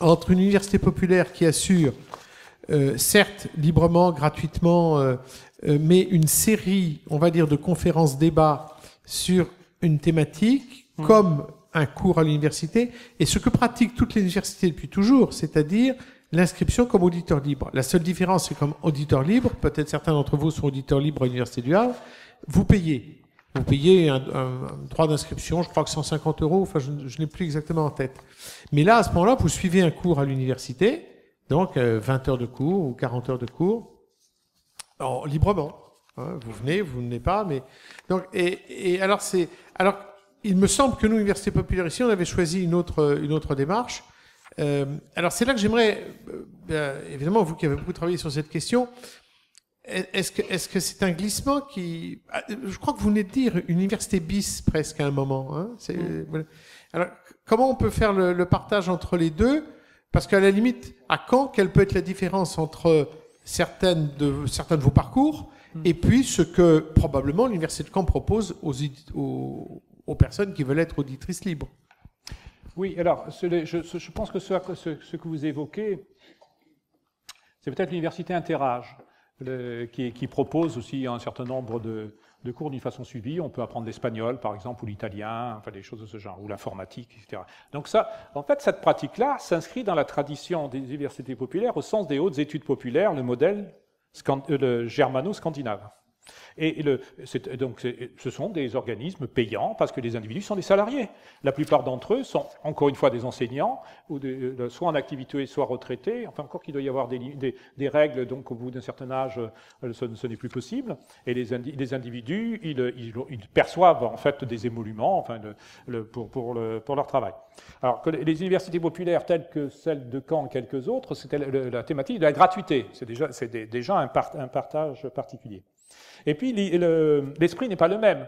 entre une université populaire qui assure, certes, librement, gratuitement, mais une série, on va dire, de conférences-débats sur une thématique, comme un cours à l'université, et ce que pratiquent toutes les universités depuis toujours, c'est-à-dire l'inscription comme auditeur libre. La seule différence, c'est comme auditeur libre, peut-être certains d'entre vous sont auditeurs libres à l'université du Havre, vous payez. Vous payez un droit d'inscription, je crois que 150 €, enfin je n'ai plus exactement en tête. Mais là, à ce moment-là, vous suivez un cours à l'université, donc 20 heures de cours ou 40 heures de cours, librement. Hein, vous venez pas, mais donc alors il me semble que nous, Université populaire ici, on avait choisi une autre démarche. Alors c'est là que j'aimerais, évidemment, vous qui avez beaucoup travaillé sur cette question. Est-ce que c'est un glissement qui... Je crois que vous venez de dire une université bis presque à un moment. Hein, voilà. Alors, comment on peut faire le partage entre les deux? Parce qu'à la limite, à Caen, quelle peut être la différence entre certains de vos parcours et puis ce que probablement l'université de Caen propose aux personnes qui veulent être auditrices libres? Oui, alors, je pense que ce que vous évoquez, c'est peut-être l'université interâge. qui propose aussi un certain nombre de cours d'une façon suivie. On peut apprendre l'espagnol, par exemple, ou l'italien, enfin des choses de ce genre, ou l'informatique, etc. Donc ça, en fait, cette pratique-là s'inscrit dans la tradition des universités populaires au sens des hautes études populaires, le modèle germano-scandinave. Et ce sont des organismes payants parce que les individus sont des salariés. La plupart d'entre eux sont, encore une fois, des enseignants, ou soit en activité, soit retraités. Enfin, encore qu'il doit y avoir des règles, donc au bout d'un certain âge, ce n'est plus possible. Et les individus, ils perçoivent en fait des émoluments enfin, pour leur travail. Alors que les universités populaires, telles que celle de Caen et quelques autres, c'était la thématique de la gratuité. C'est déjà un partage particulier. Et puis, l'esprit n'est pas le même.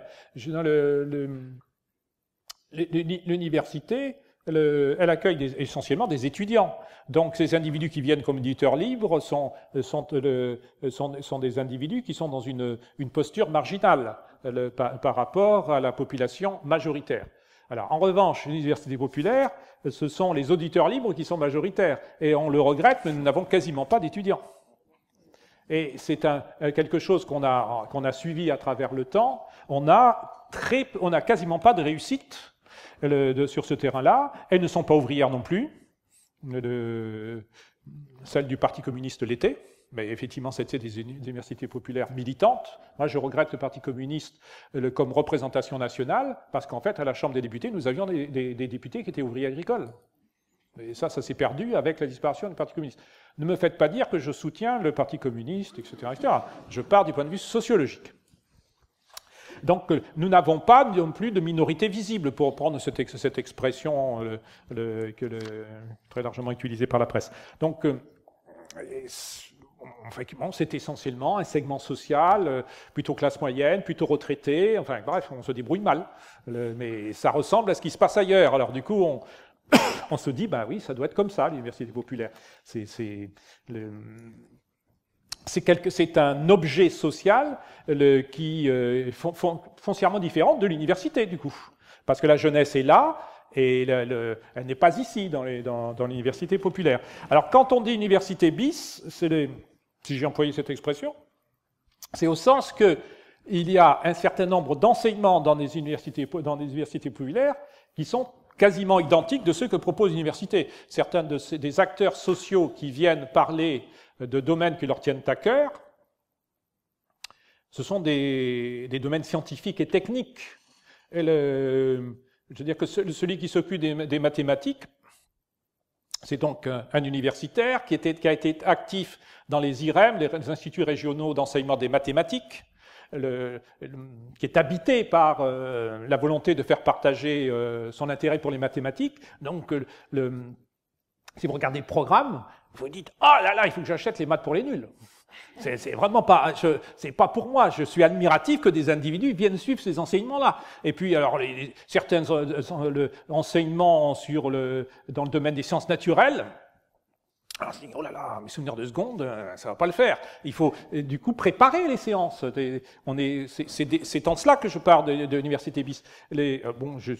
L'université, elle accueille essentiellement des étudiants. Donc, ces individus qui viennent comme éditeurs libres sont des individus qui sont dans une posture marginale par rapport à la population majoritaire. Alors, en revanche, l'université populaire, ce sont les auditeurs libres qui sont majoritaires. Et on le regrette, mais nous n'avons quasiment pas d'étudiants. Et c'est quelque chose qu'on a suivi à travers le temps. On n'a quasiment pas de réussite sur ce terrain-là. Elles ne sont pas ouvrières non plus. Celle du Parti communiste l'était. Mais effectivement, c'était des universités populaires militantes. Moi, je regrette le Parti communiste comme représentation nationale, parce qu'en fait, à la Chambre des députés, nous avions des députés qui étaient ouvriers agricoles. Et ça s'est perdu avec la disparition du Parti communiste. Ne me faites pas dire que je soutiens le Parti communiste, etc., etc. Je pars du point de vue sociologique. Donc, nous n'avons pas non plus de minorité visible, pour prendre cette expression très largement utilisée par la presse. Donc, effectivement, c'est essentiellement un segment social, plutôt classe moyenne, plutôt retraité, enfin bref, on se débrouille mal. Mais ça ressemble à ce qui se passe ailleurs. Alors du coup, on se dit, ben oui, ça doit être comme ça, l'université populaire. C'est un objet social qui est foncièrement différent de l'université, du coup. Parce que la jeunesse est là, et elle n'est pas ici, dans l'université populaire. Alors, quand on dit université bis, si j'ai employé cette expression, c'est au sens qu'il y a un certain nombre d'enseignements dans des universités populaires qui sont quasiment identiques de ceux que propose l'université. Certains des acteurs sociaux qui viennent parler de domaines qui leur tiennent à cœur, ce sont des domaines scientifiques et techniques. Et je veux dire que celui qui s'occupe des mathématiques, c'est donc un universitaire qui a été actif dans les IREM, les instituts régionaux d'enseignement des mathématiques, qui est habité par la volonté de faire partager son intérêt pour les mathématiques. Donc, si vous regardez le programme, vous dites « Ah là là, il faut que j'achète les maths pour les nuls ». C'est vraiment pas, c'est pas pour moi. Je suis admiratif que des individus viennent suivre ces enseignements-là. Et puis, alors, certains enseignements dans le domaine des sciences naturelles, alors je dis, oh là là, mes souvenirs de seconde, ça va pas le faire. Il faut, du coup, préparer les séances. C'est en cela que je parle de l'université bis. Bon, je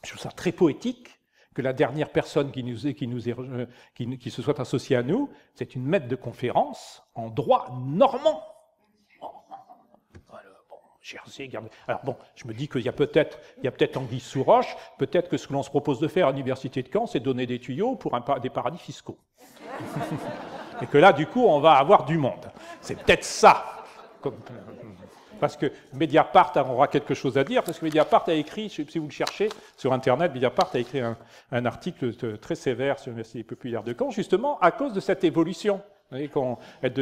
trouve ça très poétique que la dernière personne qui se soit associée à nous, c'est une maître de conférence en droit normand. Alors bon, je me dis qu'il y a peut-être anguille sous roche, peut-être que ce que l'on se propose de faire à l'université de Caen, c'est donner des tuyaux pour des paradis fiscaux. Et que là, du coup, on va avoir du monde. C'est peut-être ça. Parce que Mediapart aura quelque chose à dire, parce que Mediapart a écrit, si vous le cherchez sur Internet, Mediapart a écrit un article très sévère sur l'université populaire de Caen, justement à cause de cette évolution. Vous voyez, elle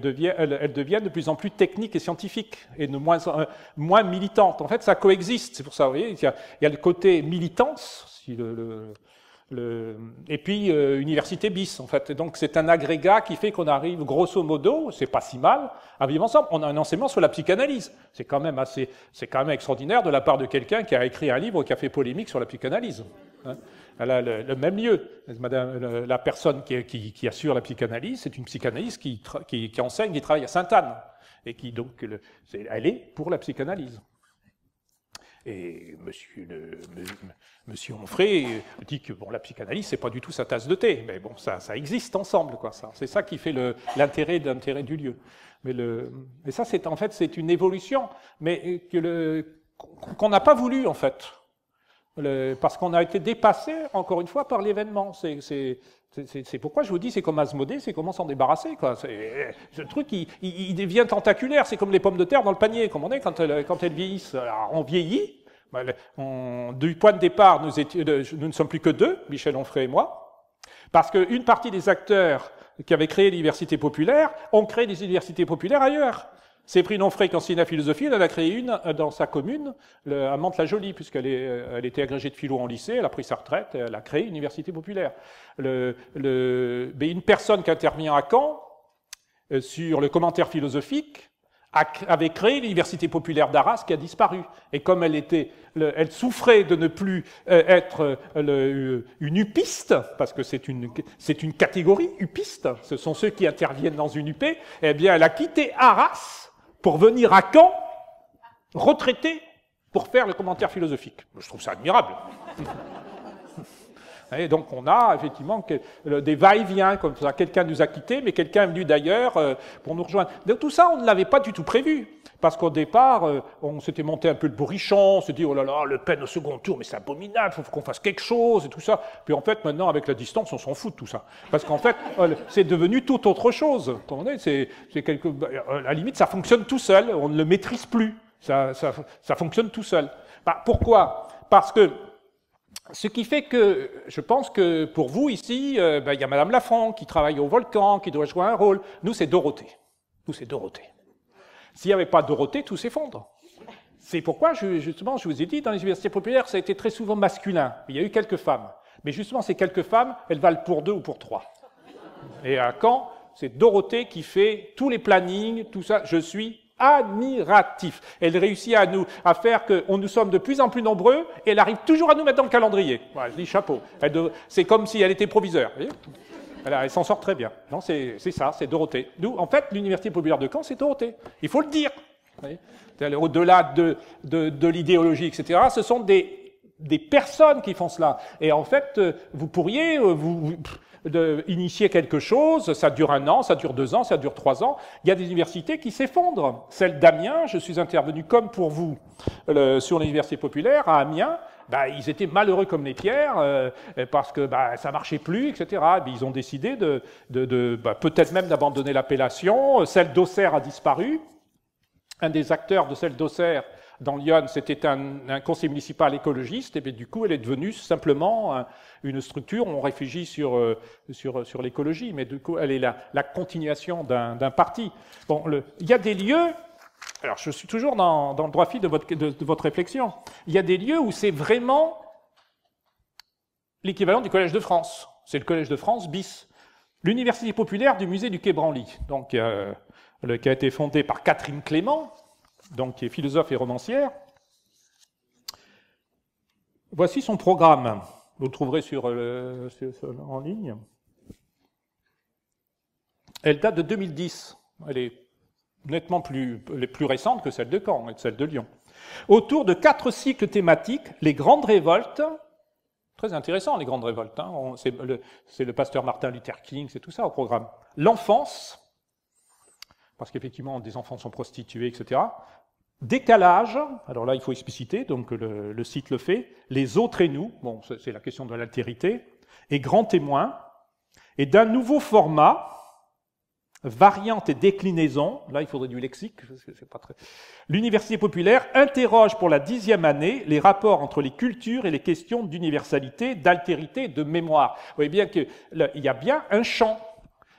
devient de plus en plus technique et scientifique, et de moins militante. En fait, ça coexiste, c'est pour ça, vous voyez, il y a le côté militance, et puis université bis, en fait. Et donc, c'est un agrégat qui fait qu'on arrive, grosso modo, c'est pas si mal, à vivre ensemble. On a un enseignement sur la psychanalyse. C'est quand même extraordinaire de la part de quelqu'un qui a écrit un livre qui a fait polémique sur la psychanalyse. Hein. Elle a le même lieu. La personne qui assure la psychanalyse, c'est une psychanalyste qui enseigne, qui travaille à Sainte-Anne, et qui donc, elle est pour la psychanalyse. Et monsieur Onfray dit que bon, la psychanalyse, c'est pas du tout sa tasse de thé, mais bon, ça existe ensemble, quoi. C'est ça qui fait l'intérêt du lieu. Mais ça, en fait, c'est une évolution, mais qu'on n'a pas voulu, en fait. Parce qu'on a été dépassé, encore une fois, par l'événement. C'est pourquoi je vous dis, c'est comme Asmodée, c'est comment s'en débarrasser, quoi. Ce truc, il devient tentaculaire, c'est comme les pommes de terre dans le panier, comme on est quand elles vieillissent. Alors, on vieillit. Du point de départ, nous ne sommes plus que deux, Michel Onfray et moi, parce qu'une partie des acteurs qui avaient créé l'université populaire ont créé des universités populaires ailleurs. Séverine Onfray, qui enseignait la philosophie, elle en a créé une dans sa commune, à Mantes-la-Jolie, puisqu'elle était agrégée de philo en lycée, elle a pris sa retraite, elle a créé une université populaire. Mais une personne qui intervient à Caen sur le commentaire philosophique avait créé l'université populaire d'Arras qui a disparu. Et comme elle souffrait de ne plus être une upiste, parce que c'est une catégorie upiste, ce sont ceux qui interviennent dans une UP, eh bien elle a quitté Arras pour venir à Caen, retraitée, pour faire le commentaire philosophique. Je trouve ça admirable. Et donc on a effectivement des va-et-vient comme ça. Quelqu'un nous a quittés, mais quelqu'un est venu d'ailleurs pour nous rejoindre. Donc tout ça, on ne l'avait pas du tout prévu. Parce qu'au départ, on s'était monté un peu le bourrichon, on s'est dit, oh là là, Le Pen au second tour, mais c'est abominable, il faut qu'on fasse quelque chose, et tout ça. Puis en fait, maintenant, avec la distance, on s'en fout de tout ça. Parce qu'en fait, c'est devenu tout autre chose. À la limite, ça fonctionne tout seul, on ne le maîtrise plus. Ça fonctionne tout seul. Pourquoi? Parce que ce qui fait que, je pense que pour vous ici, il y a Madame Lafont qui travaille au Volcan, qui doit jouer un rôle. Nous, c'est Dorothée. S'il n'y avait pas Dorothée, tout s'effondre. C'est pourquoi, justement, je vous ai dit, dans les universités populaires, ça a été très souvent masculin. Il y a eu quelques femmes. Mais justement, ces quelques femmes, elles valent pour 2 ou pour 3. Et à Caen, c'est Dorothée qui fait tous les plannings, tout ça. Je suis admiratif. Elle réussit à faire que nous sommes de plus en plus nombreux et elle arrive toujours à nous mettre dans le calendrier. Voilà, je dis chapeau. C'est comme si elle était proviseure. Vous voyez, elle s'en sort très bien. Non, c'est ça, c'est Dorothée. Nous, en fait, l'université populaire de Caen, c'est Dorothée. Il faut le dire. Au-delà de l'idéologie, etc., ce sont des personnes qui font cela. Et en fait, vous pourriez initier quelque chose, ça dure 1 an, ça dure 2 ans, ça dure 3 ans. Il y a des universités qui s'effondrent. Celle d'Amiens, je suis intervenu comme pour vous sur l'université populaire à Amiens. Ils étaient malheureux comme les pierres parce que ça marchait plus, etc. Ils ont décidé peut-être même d'abandonner l'appellation. Celle d'Auxerre a disparu. Un des acteurs de celle d'Auxerre dans Lyon, c'était un conseil municipal écologiste, et bien du coup, elle est devenue simplement une structure où on réfléchit sur l'écologie, mais du coup, elle est la continuation d'un parti. Bon, il y a des lieux. Alors, je suis toujours dans le droit fil de votre réflexion. Il y a des lieux où c'est vraiment l'équivalent du Collège de France. C'est le Collège de France bis. L'Université populaire du musée du Quai Branly, donc, qui a été fondée par Catherine Clément, donc, qui est philosophe et romancière. Voici son programme. Vous le trouverez en ligne. Elle date de 2010. Elle est nettement plus récente que celle de Caen et celle de Lyon. Autour de 4 cycles thématiques, les grandes révoltes, très intéressant les grandes révoltes, hein, c'est le pasteur Martin Luther King, c'est tout ça au programme. L'enfance, parce qu'effectivement des enfants sont prostitués, etc. Décalage, alors là il faut expliciter, donc le site le fait, les autres et nous, bon c'est la question de l'altérité, et grand témoin, et d'un nouveau format, variante et déclinaison, là il faudrait du lexique, parce que c'est pas très... L'université populaire interroge pour la 10e année les rapports entre les cultures et les questions d'universalité, d'altérité et de mémoire. Vous voyez bien qu'il y a bien un champ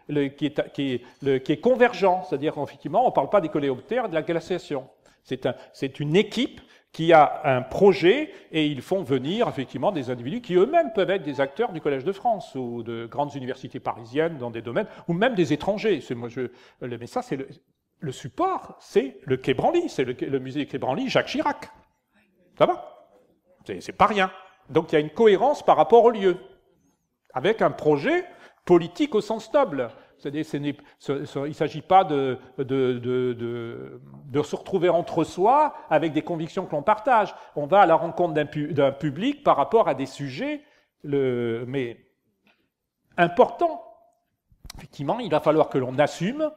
qui est convergent, c'est-à-dire qu'effectivement on ne parle pas des coléoptères et de la glaciation. C'est une équipe qui a un projet et ils font venir effectivement des individus qui eux-mêmes peuvent être des acteurs du Collège de France ou de grandes universités parisiennes dans des domaines, ou même des étrangers. Mais ça, c'est le support, c'est le Quai Branly, c'est le musée Quai Branly, Jacques Chirac. Ça va? C'est pas rien. Donc il y a une cohérence par rapport au lieu, avec un projet politique au sens noble. C'est-à-dire, il ne s'agit pas de se retrouver entre soi avec des convictions que l'on partage. On va à la rencontre d'un public par rapport à des sujets mais importants. Effectivement, il va falloir que l'on assume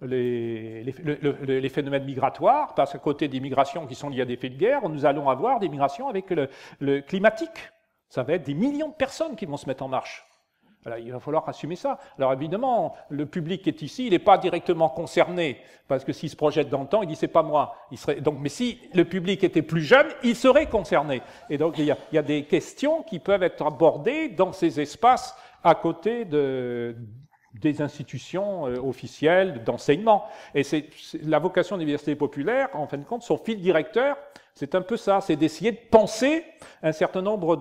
les phénomènes migratoires, parce qu'à côté des migrations qui sont liées à des faits de guerre, nous allons avoir des migrations avec le climatique. Ça va être des millions de personnes qui vont se mettre en marche. Alors, il va falloir assumer ça. Alors évidemment, le public qui est ici, il n'est pas directement concerné, parce que s'il se projette dans le temps, il dit c'est pas moi. Mais si le public était plus jeune, il serait concerné. Et donc il y a des questions qui peuvent être abordées dans ces espaces à côté des institutions officielles d'enseignement. Et c'est la vocation de l'université populaire, en fin de compte, son fil directeur, c'est un peu ça, c'est d'essayer de penser un certain nombre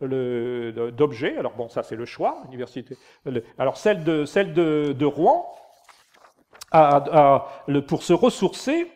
d'objets. Alors bon, ça c'est le choix, l'université. Alors celle de Rouen, pour se ressourcer,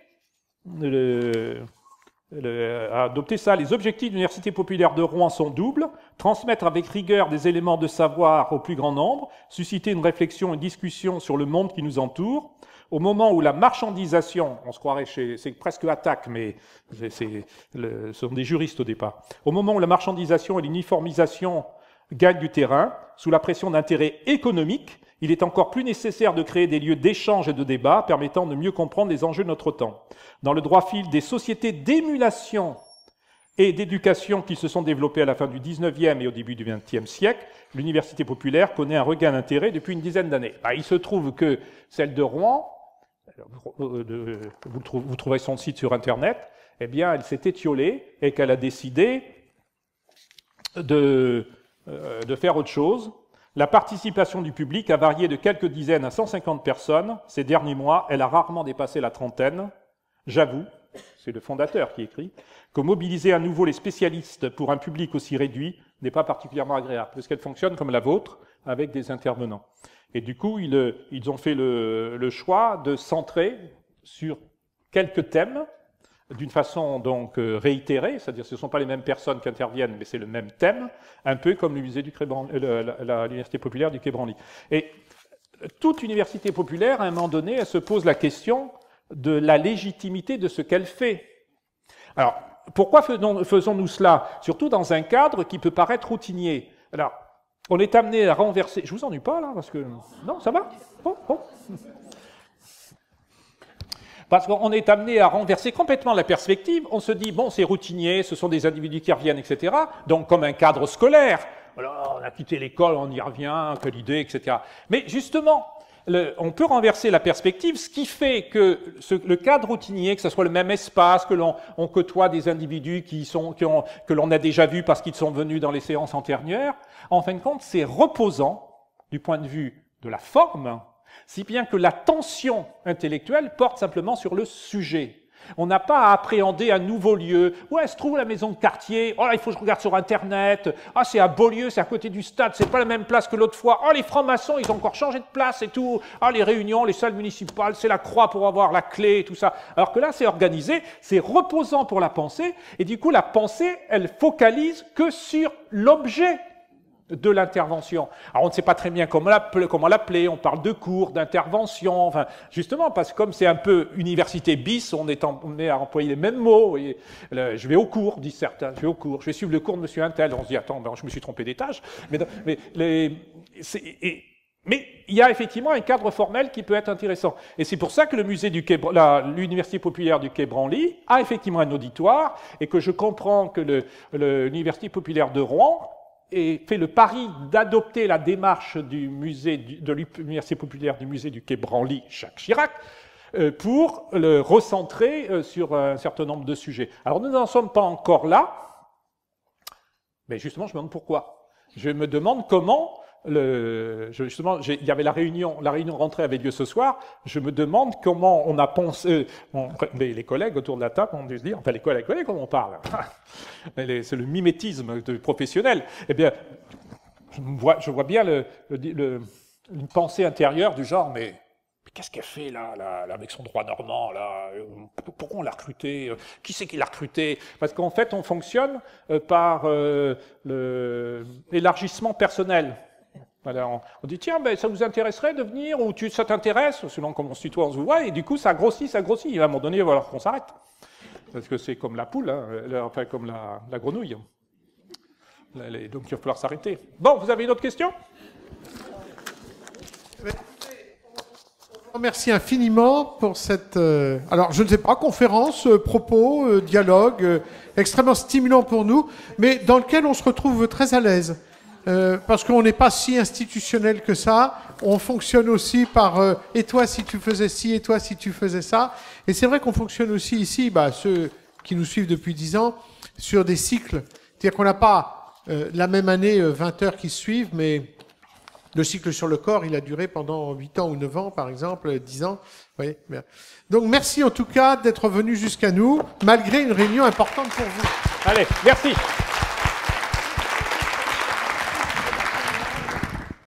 a adopté ça. Les objectifs de l'université populaire de Rouen sont doubles: transmettre avec rigueur des éléments de savoir au plus grand nombre, susciter une réflexion et une discussion sur le monde qui nous entoure. Au moment où la marchandisation, on se croirait c'est presque attaque, mais ce sont des juristes au départ. Au moment où la marchandisation et l'uniformisation gagnent du terrain, sous la pression d'intérêts économiques, il est encore plus nécessaire de créer des lieux d'échange et de débat permettant de mieux comprendre les enjeux de notre temps. Dans le droit fil des sociétés d'émulation et d'éducation qui se sont développées à la fin du XIXe et au début du XXe siècle, l'université populaire connaît un regain d'intérêt depuis une dizaine d'années. Il se trouve que celle de Rouen, vous trouverez son site sur Internet, eh bien, elle s'est étiolée et qu'elle a décidé de faire autre chose. La participation du public a varié de quelques dizaines à 150 personnes. Ces derniers mois, elle a rarement dépassé la trentaine. J'avoue, c'est le fondateur qui écrit, que mobiliser à nouveau les spécialistes pour un public aussi réduit n'est pas particulièrement agréable, parce qu'elle fonctionne comme la vôtre, avec des intervenants. Et du coup, ils ont fait le choix de centrer sur quelques thèmes, d'une façon donc réitérée, c'est-à-dire que ce ne sont pas les mêmes personnes qui interviennent, mais c'est le même thème, un peu comme le musée du l'université populaire du Quai Branly. Et toute université populaire, à un moment donné, elle se pose la question de la légitimité de ce qu'elle fait. Alors, pourquoi faisons-nous cela? Surtout dans un cadre qui peut paraître routinier. Alors, on est amené à renverser... Je vous ennuie pas, là, parce que... Non, ça va? Bon. Parce qu'on est amené à renverser complètement la perspective. On se dit, bon, c'est routinier, ce sont des individus qui reviennent, etc. Donc, comme un cadre scolaire. Alors, on a quitté l'école, on y revient, quelle idée, etc. Mais justement, on peut renverser la perspective, ce qui fait que le cadre routinier, que ce soit le même espace, que l'on côtoie des individus que l'on a déjà vus parce qu'ils sont venus dans les séances antérieures, en fin de compte, c'est reposant du point de vue de la forme, si bien que la tension intellectuelle porte simplement sur le sujet. On n'a pas à appréhender un nouveau lieu. Où est-ce se trouve la maison de quartier? Oh là, il faut que je regarde sur Internet. Ah, c'est à Beaulieu, c'est à côté du stade, c'est pas la même place que l'autre fois. Oh, les francs-maçons, ils ont encore changé de place et tout. Ah, les réunions, les salles municipales, c'est la croix pour avoir la clé et tout ça. Alors que là, c'est organisé, c'est reposant pour la pensée. Et du coup, la pensée, elle focalise que sur l'objet de l'intervention. Alors, on ne sait pas très bien comment l'appeler, on parle de cours, d'intervention, enfin, justement, parce que comme c'est un peu université bis, on est à employer les mêmes mots. Et, je vais au cours, disent certains, je vais au cours, je vais suivre le cours de monsieur Untel. On se dit, attends, ben, je me suis trompé d'étage. Mais il y a effectivement un cadre formel qui peut être intéressant. Et c'est pour ça que l'université populaire du Quai Branly a effectivement un auditoire, et que je comprends que l'université populaire de Rouen et fait le pari d'adopter la démarche de l'université populaire du musée du Quai Branly, Jacques Chirac, pour le recentrer sur un certain nombre de sujets. Alors nous n'en sommes pas encore là, mais justement je me demande pourquoi. Je me demande comment, il y avait la réunion rentrée avait lieu ce soir, je me demande comment on a pensé, les collègues autour de la table ont dû se dire, enfin les collègues, comment on parle, c'est le mimétisme professionnel. Eh bien, je vois bien une pensée intérieure du genre, mais qu'est-ce qu'elle fait là, avec son droit normand là? Pourquoi on l'a recruté? Qui c'est qui l'a recruté? Parce qu'en fait, on fonctionne par l'élargissement personnel. Voilà, on dit, tiens, ben, ça vous intéresserait de venir, ou ça t'intéresse, selon comment on se tutoie, on se voit, et du coup, ça grossit, et à un moment donné, il va falloir qu'on s'arrête. Parce que c'est comme la poule, hein, enfin, comme la grenouille. Donc, il va falloir s'arrêter. Bon, vous avez une autre question ? Merci infiniment pour cette, alors je ne sais pas, conférence, propos, dialogue, extrêmement stimulant pour nous, mais dans lequel on se retrouve très à l'aise. Parce qu'on n'est pas si institutionnel que ça, on fonctionne aussi par et toi si tu faisais ci, et toi si tu faisais ça. Et c'est vrai qu'on fonctionne aussi ici, ceux qui nous suivent depuis 10 ans, sur des cycles. C'est-à-dire qu'on n'a pas la même année 20 heures qui se suivent, mais le cycle sur le corps, il a duré pendant 8 ans ou 9 ans, par exemple, 10 ans. Vous voyez. Donc merci en tout cas d'être venu jusqu'à nous, malgré une réunion importante pour vous. Allez, merci.